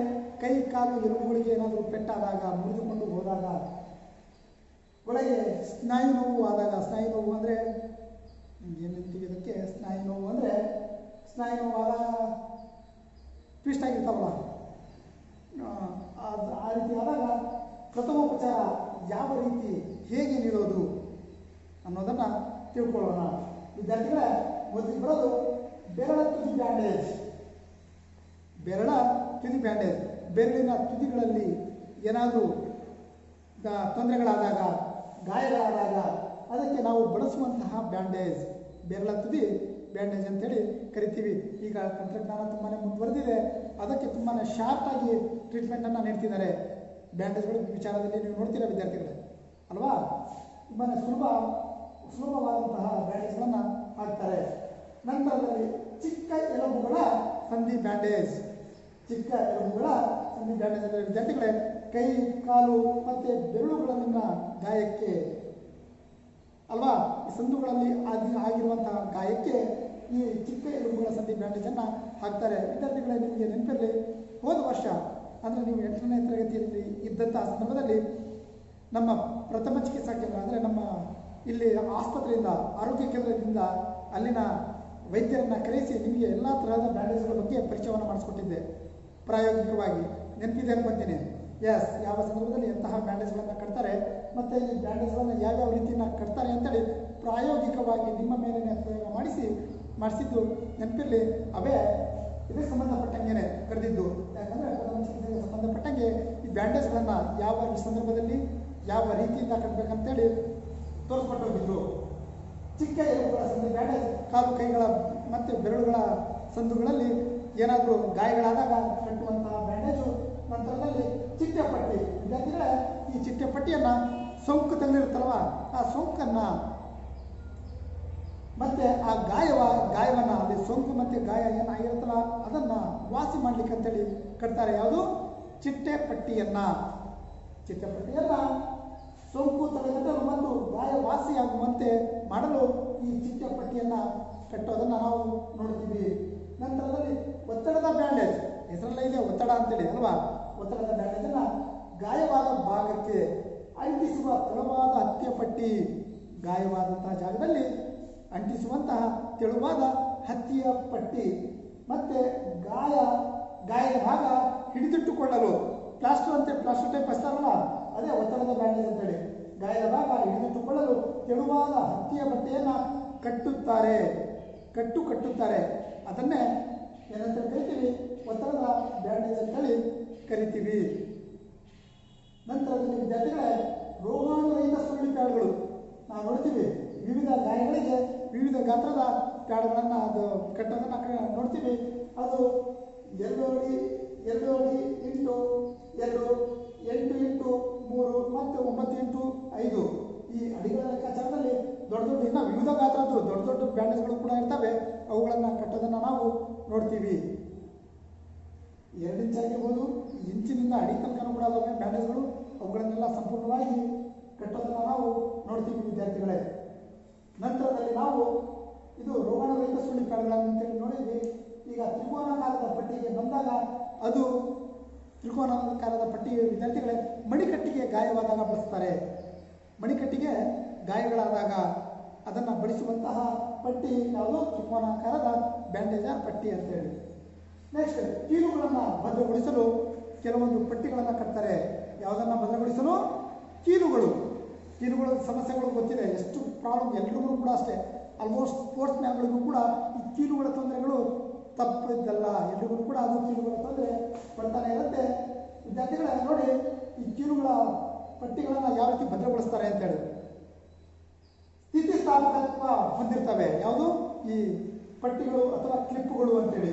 ಕೈ ಕಾಲು ಎಲುಬುಗಳಿಗೆ ಏನಾದರೂ ಪೆಟ್ಟಾದಾಗ, ಮುರಿದುಕೊಂಡು ಹೋದಾಗ, ಒಳಗೆ ಸ್ನಾಯು ನೋವು ಆದಾಗ, ಸ್ನಾಯು ನೋವು ಅಂದರೆ ಏನಂತೀವಿ ಇದಕ್ಕೆ, ಸ್ನಾಯು ನೋವು ಅಂದರೆ ಸ್ನಾಯು ನೋವು ಆದಾಗ ಟ್ವಿಸ್ಟ್ ಆಗಿರ್ತಾವಲ್ಲ, ಆ ರೀತಿ ಆದಾಗ ಪ್ರಥಮೋಪಚಾರ ಯಾವ ರೀತಿ ಹೇಗೆ ನೀಡೋದು ಅನ್ನೋದನ್ನು ತಿಳ್ಕೊಳ್ಳೋಣ. ವಿದ್ಯಾರ್ಥಿಗಳೇ ಮೊದಲಿಗೆ ಬರೋದು ಬೆರಳ ತುದಿ ಬ್ಯಾಂಡೇಜ್. ಬೆರಳ ತುದಿ ಬ್ಯಾಂಡೇಜ್, ಬೆರಳಿನ ತುದಿಗಳಲ್ಲಿ ಏನಾದರೂ ತೊಂದರೆಗಳಾದಾಗ, ಗಾಯಗಳಾದಾಗ ಅದಕ್ಕೆ ನಾವು ಬಳಸುವಂತಹ ಬ್ಯಾಂಡೇಜ್ ಬೆರಳ ತುದಿ ಬ್ಯಾಂಡೇಜ್ ಅಂತೇಳಿ ಕರಿತೀವಿ. ಈಗ ತಂತ್ರಜ್ಞಾನ ತುಂಬಾ ಮುಂದುವರೆದಿದೆ, ಅದಕ್ಕೆ ತುಂಬಾ ಶಾರ್ಟಾಗಿ ಟ್ರೀಟ್ಮೆಂಟನ್ನು ನೀಡ್ತಿದ್ದಾರೆ. ಬ್ಯಾಂಡೇಜ್ಗಳ ವಿಚಾರದಲ್ಲಿ ನೀವು ನೋಡ್ತೀರಾ ವಿದ್ಯಾರ್ಥಿಗಳೇ ಅಲ್ವಾ? ತುಂಬಾ ಸುಲಭವಾದಂತಹ ಬ್ಯಾಂಡೇಜ್ಗಳನ್ನು ಹಾಕ್ತಾರೆ. ನಂತರದಲ್ಲಿ ಚಿಕ್ಕ ಎಲುಬುಗಳ ಸಂಧಿ ಬ್ಯಾಂಡೇಜ್. ಚಿಕ್ಕ ಎಲುಬುಗಳ ಸಂಧಿ ಬ್ಯಾಂಡೇಜ್ ಅಂದರೆ ವಿದ್ಯಾರ್ಥಿಗಳೇ ಕೈ, ಕಾಲು ಮತ್ತು ಬೆರಳುಗಳಲ್ಲಿನ ಗಾಯಕ್ಕೆ ಅಲ್ವಾ, ಈ ಸಂದುಗಳಲ್ಲಿ ಆಗಿರುವಂತಹ ಗಾಯಕ್ಕೆ ಈ ಚಿಕ್ಕ ಎಲುಬುಗಳ ಸಂಧಿ ಬ್ಯಾಂಡೇಜನ್ನು ಹಾಕ್ತಾರೆ. ವಿದ್ಯಾರ್ಥಿಗಳೇ ನಿಮಗೆ ನೆನಪಿರಲಿ, ಹೋದ ವರ್ಷ ಅಂದರೆ ನೀವು 8ನೇ ತರಗತಿಯಲ್ಲಿ ಇದ್ದಂತಹ ಸಂದರ್ಭದಲ್ಲಿ ನಮ್ಮ ಪ್ರಥಮ ಚಿಕಿತ್ಸಾ ಕೇಂದ್ರ ಅಂದರೆ ನಮ್ಮ ಇಲ್ಲಿ ಆಸ್ಪತ್ರೆಯಿಂದ, ಆರೋಗ್ಯ ಕೇಂದ್ರದಿಂದ ಅಲ್ಲಿನ ವೈದ್ಯರನ್ನು ಕರೆಸಿ ನಿಮಗೆ ಎಲ್ಲ ತರಹದ ಬ್ಯಾಂಡೇಜ್ಗಳ ಬಗ್ಗೆ ಪರಿಚಯವನ್ನು ಮಾಡಿಸ್ಕೊಟ್ಟಿದ್ದೆ ಪ್ರಾಯೋಗಿಕವಾಗಿ. ನೆನಪಿದೆ ಅನ್ಕೊಂತೀನಿ. ಎಸ್, ಯಾವ ಸಂದರ್ಭದಲ್ಲಿ ಎಂತಹ ಬ್ಯಾಂಡೇಜ್ಗಳನ್ನು ಕಟ್ತಾರೆ ಮತ್ತು ಈ ಬ್ಯಾಂಡೇಜ್ಗಳನ್ನು ಯಾವ್ಯಾವ ರೀತಿಯನ್ನು ಕಟ್ತಾರೆ ಅಂತೇಳಿ ಪ್ರಾಯೋಗಿಕವಾಗಿ ನಿಮ್ಮ ಮೇಲೇ ಪ್ರಯೋಗ ಮಾಡಿಸಿದ್ದು ನೆನಪಿರಲಿ. ಅವೇ ಇದಕ್ಕೆ ಸಂಬಂಧಪಟ್ಟಂಗೆ ಕರೆದಿದ್ದು. ಯಾಕಂದರೆ ಪ್ರಥಮ ಚಿಕಿತ್ಸೆಗೆ ಸಂಬಂಧಪಟ್ಟಂಗೆ ಈ ಬ್ಯಾಂಡೇಜ್ಗಳನ್ನು ಯಾವ ಸಂದರ್ಭದಲ್ಲಿ ಯಾವ ರೀತಿಯಿಂದ ಕಟ್ಟಬೇಕಂತೇಳಿ ತೋರಿಸ್ಕೊಟ್ಟೋಗಿದ್ದು. ಚಿಕ್ಕ ಎಲುಬುಗಳ ಸಂಧಿ ಬ್ಯಾಂಡೇಜ್ ಕಾಲು, ಕೈಗಳ ಮತ್ತು ಬೆರಳುಗಳ ಸಂದುಗಳಲ್ಲಿ ಏನಾದರೂ ಗಾಯಗಳಾದಾಗ ಕಟ್ಟುವಂತಹ ಬ್ಯಾಂಡೇಜು. ನಂತರದಲ್ಲಿ ಚಿಟ್ಟೆಪಟ್ಟಿ. ವಿದ್ಯಾರ್ಥಿಗಳೇ ಈ ಚಿಟ್ಟೆಪಟ್ಟಿಯನ್ನು ಸೋಂಕು ತಗುಲಿರುತ್ತಲ್ವ, ಆ ಸೋಂಕನ್ನು ಮತ್ತು ಆ ಗಾಯವನ್ನು ಅಲ್ಲಿ ಸೋಂಕು ಮತ್ತು ಗಾಯ ಏನಾಗಿರುತ್ತಲ್ಲ ಅದನ್ನು ವಾಸಿ ಮಾಡಲಿಕ್ಕೆ ಅಂತೇಳಿ ಕಟ್ತಾರೆ. ಯಾವುದು? ಚಿಟ್ಟೆಪಟ್ಟಿಯನ್ನು. ಚಿಟ್ಟೆಪಟ್ಟಿಯನ್ನು ಸೋಂಕು ತಡೆಗಟ್ಟಲು ಮತ್ತು ಗಾಯ ವಾಸಿಯಾಗುವಂತೆ ಮಾಡಲು ಈ ಚಿಟ್ಟೆಪಟ್ಟಿಯನ್ನು ಕಟ್ಟೋದನ್ನು ನಾವು ನೋಡ್ತೀವಿ. ನಂತರದಲ್ಲಿ ಒತ್ತಡದ ಬ್ಯಾಂಡೇಜ್. ಹೆಸರಲ್ಲೇ ಇದೆ ಒತ್ತಡ ಅಂತೇಳಿ ಅಲ್ವಾ? ಒತ್ತಡದ ಬ್ಯಾಂಡೇಜನ್ನು ಗಾಯವಾದ ಭಾಗಕ್ಕೆ ಅಂಟಿಸುವ ತೆಳುವಾದ ಹತ್ತಿಯ ಪಟ್ಟಿ. ಗಾಯವಾದಂತಹ ಜಾಗದಲ್ಲಿ ಅಂಟಿಸುವಂತಹ ತೆಳುವಾದ ಹತ್ತಿಯ ಪಟ್ಟಿ. ಮತ್ತು ಗಾಯದ ಭಾಗ ಹಿಡಿದಿಟ್ಟುಕೊಳ್ಳಲು ಪ್ಲಾಸ್ಟರ್ ಅಂತೇಳಿ, ಪ್ಲಾಸ್ಟರ್ ಟೈಪ್ ಹಚ್ತಾರಲ್ಲ, ಅದೇ ಒತ್ತಡದ ಬ್ಯಾಂಡೇಜ್ ಅಂತೇಳಿ. ಗಾಯದ ಭಾಗ ಹಿಡಿದಿಟ್ಟುಕೊಳ್ಳಲು ತೆಳುವಾದ ಹತ್ತಿಯ ಬಟ್ಟೆಯನ್ನು ಕಟ್ಟುತ್ತಾರೆ. ಅದನ್ನೇ ಏನಂತ ಕರಿತೀವಿ? ಒತ್ತಡದ ಬ್ಯಾಂಡೇಜ್ ಅಂತೇಳಿ ಕರಿತೀವಿ. ನಂತರದಲ್ಲಿ ವಿದ್ಯಾರ್ಥಿಗಳೇ ರೋಗಾಣುರಹಿತ ಸುರುಳಿ ಪ್ಯಾಡ್ಗಳು ನಾವು ನೋಡ್ತೀವಿ. ವಿವಿಧ ಗಾಯಗಳಿಗೆ ವಿವಿಧ ಗಾತ್ರದ ಪ್ಯಾಡ್ಗಳನ್ನು ಅದು ಕಟ್ಟೋದನ್ನು ನೋಡ್ತೀವಿ. ಅದು 2 ಅಡಿ 2 ಅಡಿ ಇಂಟು 2, 8 ಇಂಟು 3 ಮತ್ತು 9 ಇಂಟು 5 ಈ ಅಡಿಗಳ ಲೆಕ್ಕಾಚಾರದಲ್ಲಿ ದೊಡ್ಡ ಇನ್ನು ವಿವಿಧ ಗಾತ್ರದ್ದು ದೊಡ್ಡ ಬ್ಯಾಂಡೇಜ್ಗಳು ಕೂಡ ಇರ್ತವೆ. ಅವುಗಳನ್ನು ಕಟ್ಟೋದನ್ನು ನಾವು ನೋಡ್ತೀವಿ. 2 ಇಂಚ್ ಆಗಿರ್ಬೋದು, ಇಂಚಿನಿಂದ ಅಡಿ ತನಕನೂ ಕೂಡ ಅದಾವೆ ಬ್ಯಾಂಡೇಜ್ಗಳು. ಅವುಗಳನ್ನೆಲ್ಲ ಸಂಪೂರ್ಣವಾಗಿ ಕಟ್ಟೋದನ್ನು ನಾವು ನೋಡ್ತೀವಿ ವಿದ್ಯಾರ್ಥಿಗಳೇ. ನಂತರದಲ್ಲಿ ನಾವು ಇದು ರೋಗಾಣುರಹಿತ ಸುರುಳಿ ಪ್ಯಾಡ್ಗಳಂತೇಳಿ ನೋಡಿದ್ವಿ. ಈಗ ತ್ರಿಕೋನಾಕಾರದ ಪಟ್ಟಿಗೆ ಬಂದಾಗ ಅದು ತ್ರಿಕೋನಾಕಾರದ ಪಟ್ಟಿ ವಿದ್ಯಾರ್ಥಿಗಳೇ ಮಣಿಕಟ್ಟಿಗೆ ಗಾಯವಾದಾಗ ಬಳಸ್ತಾರೆ. ಮಣಿಕಟ್ಟಿಗೆ ಗಾಯಗಳಾದಾಗ ಅದನ್ನು ಬಳಸುವಂತಹ ಪಟ್ಟಿ ಯಾವುದು? ತ್ರಿಕೋನಾಕಾರದ ಬ್ಯಾಂಡೇಜರ್ ಪಟ್ಟಿ ಅಂತೇಳಿ. ನೆಕ್ಸ್ಟ್, ಕೀಲುಗಳನ್ನು ಭದ್ರಗೊಳಿಸಲು ಕೆಲವೊಂದು ಪಟ್ಟಿಗಳನ್ನು ಕಟ್ತಾರೆ. ಯಾವುದನ್ನು ಭದ್ರಗೊಳಿಸಲು? ಕೀಲುಗಳು ಸಮಸ್ಯೆಗಳು ಗೊತ್ತಿದೆ, ಎಷ್ಟು ಪ್ರಾಬ್ಲಮ್ ಎಲ್ರಿಗೂ ಕೂಡ ಅಷ್ಟೇ. ಆಲ್ಮೋಸ್ಟ್ ಸ್ಪೋರ್ಟ್ಸ್ ಮ್ಯಾನ್ಗಳಿಗೂ ಕೂಡ ಈ ಕೀಲುಗಳ ತೊಂದರೆಗಳು ತಪ್ಪಿದ್ದಲ್ಲ. ಎಲ್ರಿಗೂ ಕೂಡ ಅದು ಕೀಲುಗಳ ತೊಂದರೆ ಬರ್ತಾನೆ ಇರುತ್ತೆ. ವಿದ್ಯಾರ್ಥಿಗಳೇ ನೋಡಿ, ಈ ಕೀಲುಗಳ ಪಟ್ಟಿಗಳನ್ನು ಯಾವ ರೀತಿ ಭದ್ರಗೊಳಿಸ್ತಾರೆ ಅಂತೇಳಿ ಸ್ಥಿತಿಸ್ಥಾಪಕತ್ವ ಹೊಂದಿರ್ತವೆ. ಯಾವುದು? ಈ ಪಟ್ಟಿಗಳು ಅಥವಾ ಕ್ಲಿಪ್ಪುಗಳು ಅಂತೇಳಿ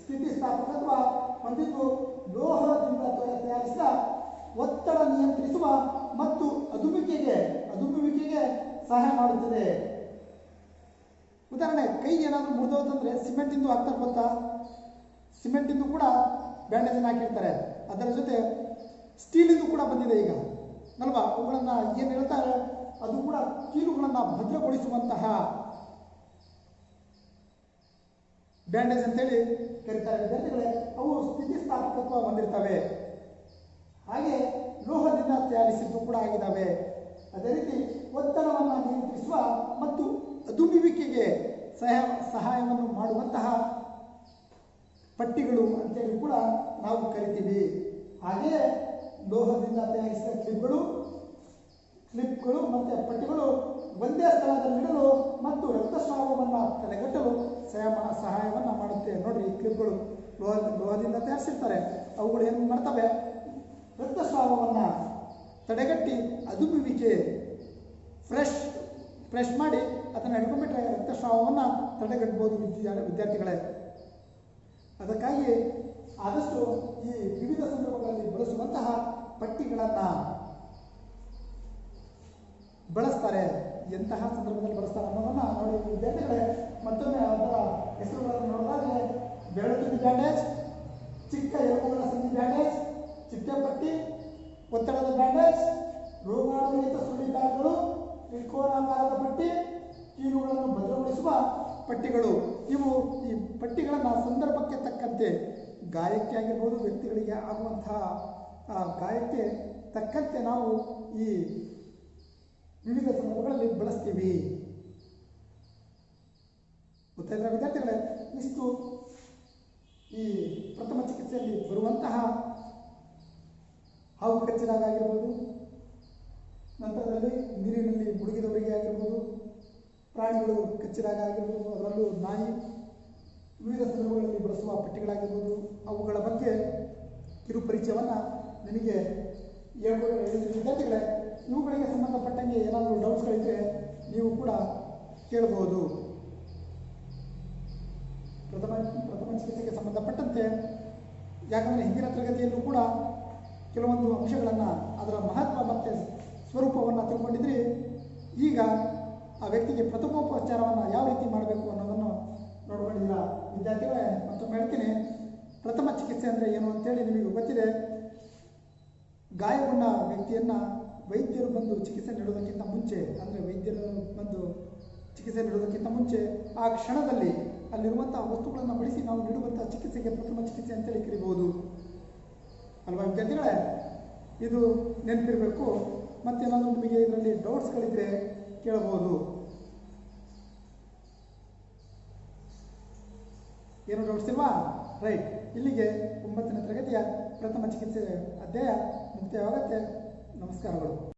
ಸ್ಥಿತಿಸ್ಥಾಪಕತ್ವ ಹೊಂದಿದ್ದು ಲೋಹದಿಂದ ತಯಾರಿಸಿದ ಒತ್ತಡ ನಿಯಂತ್ರಿಸುವ ಮತ್ತು ಅದುಮುವಿಕೆಗೆ ಸಹಾಯ ಮಾಡುತ್ತದೆ. ಉದಾಹರಣೆ, ಕೈ ಏನಾದರೂ ಮುರಿದೋತಂದ್ರೆ ಸಿಮೆಂಟಿಂದು ಹಾಕ್ತಾರೆ ಗೊತ್ತಾ? ಸಿಮೆಂಟಿಂದು ಕೂಡ ಬ್ಯಾಂಡೇಜನ್ನು ಹಾಕಿರ್ತಾರೆ. ಅದರ ಜೊತೆ ಸ್ಟೀಲಿಂದು ಕೂಡ ಬಂದಿದೆ ಈಗ ಅಲ್ವಾ? ಅವುಗಳನ್ನು ಏನು ಹೇಳ್ತಾರೆ? ಅದು ಕೂಡ ಕೀಲುಗಳನ್ನು ಭದ್ರಗೊಳಿಸುವಂತಹ ಬ್ಯಾಂಡೇಜ್ ಅಂತೇಳಿ ಕರೀತಾರೆ ವಿದ್ಯಾರ್ಥಿಗಳೇ. ಅವು ಸ್ಥಿತಿಸ್ಥಾಪಕತ್ವ ಹೊಂದಿರ್ತವೆ. ಹಾಗೆ ಲೋಹದಿಂದ ತಯಾರಿಸಿದ್ದು ಕೂಡ ಆಗಿದ್ದಾವೆ. ಅದೇ ರೀತಿ ಒತ್ತಡವನ್ನು ನಿಯಂತ್ರಿಸುವ ಮತ್ತು ಅದುಮುವಿಕೆಗೆ ಸಹಾಯವನ್ನು ಮಾಡುವಂತಹ ಪಟ್ಟಿಗಳು ಅಂತೇಳಿ ಕೂಡ ನಾವು ಕರಿತೀವಿ. ಹಾಗೆಯೇ ಲೋಹದಿಂದ ತಯಾರಿಸಿದ ಕ್ಲಿಪ್ಗಳು ಮತ್ತು ಪಟ್ಟಿಗಳು ಒಂದೇ ಸ್ಥಳದಲ್ಲಿಡಲು ಮತ್ತು ರಕ್ತಸ್ರಾವವನ್ನು ತಡೆಗಟ್ಟಲು ಸಹಾಯವನ್ನು ಮಾಡುತ್ತೆ. ನೋಡ್ರಿ ಈ ಕ್ಲಿಪ್ಗಳು ಲೋಹದಿಂದ ತಯಾರಿಸಿರ್ತಾರೆ. ಅವುಗಳು ಏನು ಮಾಡ್ತವೆ, ರಕ್ತಸ್ರಾವವನ್ನು ತಡೆಗಟ್ಟಿ ಅದುಮುವಿಕೆ ಫ್ರೆಶ್ ಮಾಡಿ ಅದನ್ನು ಹಿಡ್ಕೊಂಡ್ಬಿಟ್ರೆ ರಕ್ತಸ್ರಾವವನ್ನು ತಡೆಗಟ್ಟಬಹುದು ವಿದ್ಯಾರ್ಥಿಗಳೇ. ಅದಕ್ಕಾಗಿ ಆದಷ್ಟು ಈ ವಿವಿಧ ಸಂದರ್ಭಗಳಲ್ಲಿ ಬಳಸುವಂತಹ ಪಟ್ಟಿಗಳನ್ನು ಬಳಸ್ತಾರೆ. ಎಂತಹ ಸಂದರ್ಭದಲ್ಲಿ ಬಳಸ್ತಾರೆ ಅನ್ನೋದನ್ನು ನೋಡಿ ವಿದ್ಯಾರ್ಥಿಗಳೇ. ಮತ್ತೊಮ್ಮೆ ಅದರ ಹೆಸರುಗಳನ್ನು ನೋಡೋದಾದರೆ ಬೆರಳು ತುದಿ ಬ್ಯಾಂಡೇಜ್, ಚಿಕ್ಕ ಎಲುಬುಗಳ ಸಂಧಿ ಬ್ಯಾಂಡೇಜ್, ಚಿಟ್ಟೆಪಟ್ಟಿ, ಒತ್ತಡದ ಬ್ಯಾಂಡೇಜ್, ರೋಗಾಣುರಹಿತ ಸುಳಿ ಬ್ಯಾಂಡ್ಗಳು, ತ್ರಿಕೋನಾಕಾರದ ಪಟ್ಟಿ, ಕೀಲುಗಳನ್ನು ಭದ್ರಗೊಳಿಸುವ ಪಟ್ಟಿಗಳು. ಇವು ಈ ಪಟ್ಟಿಗಳನ್ನು ಸಂದರ್ಭಕ್ಕೆ ತಕ್ಕಂತೆ ಗಾಯಕ್ಕೆ ಆಗಿರ್ಬೋದು, ವ್ಯಕ್ತಿಗಳಿಗೆ ಆಗುವಂತಹ ಗಾಯಕ್ಕೆ ತಕ್ಕಂತೆ ನಾವು ಈ ವಿವಿಧ ಸಂದರ್ಭಗಳಲ್ಲಿ ಬಳಸ್ತೀವಿ. ಗೊತ್ತಾಯಿಲ್ಲ ವಿದ್ಯಾರ್ಥಿಗಳೇ? ಇಷ್ಟು ಈ ಪ್ರಥಮ ಚಿಕಿತ್ಸೆಯಲ್ಲಿ ಬರುವಂತಹ ಹಾವು ಕಚ್ಚಿದಾಗ ಆಗಿರ್ಬೋದು, ನಂತರದಲ್ಲಿ ನೀರಿನಲ್ಲಿ ಮುಳುಗಿದವರಿಗೆ ಆಗಿರ್ಬೋದು, ಪ್ರಾಣಿಗಳು ಕಚ್ಚಿದಾಗ ಆಗಿರ್ಬೋದು, ಅದರಲ್ಲೂ ನಾಯಿ, ವಿವಿಧ ಸಂದರ್ಭಗಳಲ್ಲಿ ಬಳಸುವ ಪಟ್ಟಿಗಳಾಗಿರ್ಬೋದು, ಅವುಗಳ ಬಗ್ಗೆ ಕಿರುಪರಿಚಯವನ್ನು ನಿಮಗೆ ಹೇಳಿದ ವಿದ್ಯಾರ್ಥಿಗಳೇ. ಇವುಗಳಿಗೆ ಸಂಬಂಧಪಟ್ಟಂಗೆ ಏನಾದರೂ ಡೌಟ್ಸ್ಗಳಿದ್ದರೆ ನೀವು ಕೂಡ ಕೇಳಬಹುದು. ಪ್ರಥಮ ಚಿಕಿತ್ಸೆಗೆ ಸಂಬಂಧಪಟ್ಟಂತೆ, ಯಾಕಂದರೆ ಹಿಂದಿನ ತರಗತಿಯಲ್ಲೂ ಕೂಡ ಕೆಲವೊಂದು ಅಂಶಗಳನ್ನು, ಅದರ ಮಹತ್ವ ಮತ್ತು ಸ್ವರೂಪವನ್ನು ತಿಳ್ಕೊಂಡಿದ್ರಿ. ಈಗ ಆ ವ್ಯಕ್ತಿಗೆ ಪ್ರಥಮೋಪಚಾರವನ್ನು ಯಾವ ರೀತಿ ಮಾಡಬೇಕು ಅನ್ನೋದನ್ನು ನೋಡ್ಕೊಂಡಿದ್ದೀರ ವಿದ್ಯಾರ್ಥಿಗಳೇ. ಮತ್ತೊಮ್ಮೆ ಹೇಳ್ತೀನಿ, ಪ್ರಥಮ ಚಿಕಿತ್ಸೆ ಅಂದರೆ ಏನು ಅಂತೇಳಿ ನಿಮಗೆ ಗೊತ್ತಿದೆ. ಗಾಯಗೊಂಡ ವ್ಯಕ್ತಿಯನ್ನು ವೈದ್ಯರು ಬಂದು ಚಿಕಿತ್ಸೆ ನೀಡೋದಕ್ಕಿಂತ ಮುಂಚೆ, ಅಂದರೆ ವೈದ್ಯರು ಬಂದು ಚಿಕಿತ್ಸೆ ನೀಡೋದಕ್ಕಿಂತ ಮುಂಚೆ ಆ ಕ್ಷಣದಲ್ಲಿ ಅಲ್ಲಿರುವಂಥ ವಸ್ತುಗಳನ್ನು ಬಳಸಿ ನಾವು ನೀಡುವಂಥ ಚಿಕಿತ್ಸೆಗೆ ಪ್ರಥಮ ಚಿಕಿತ್ಸೆ ಅಂತೇಳಿ ಕರೀಬಹುದು ಅಲ್ವಾ ವಿದ್ಯಾರ್ಥಿಗಳೇ? ಇದು ನೆನಪಿರಬೇಕು. ಮತ್ತೇನಾದರೂ ನಿಮಗೆ ಇದರಲ್ಲಿ ಡೌಟ್ಸ್ಗಳಿದ್ದರೆ ಕೇಳಬಹುದು. ಏನು ಡೌಟ್ಸ್ ಇಲ್ವಾ? ರೈಟ್. ಇಲ್ಲಿಗೆ 9ನೇ ತರಗತಿಯ ಪ್ರಥಮ ಚಿಕಿತ್ಸೆ ಅಧ್ಯಾಯ ಮುಕ್ತಾಯವಾಗುತ್ತೆ. ನಮಸ್ಕಾರಗಳು.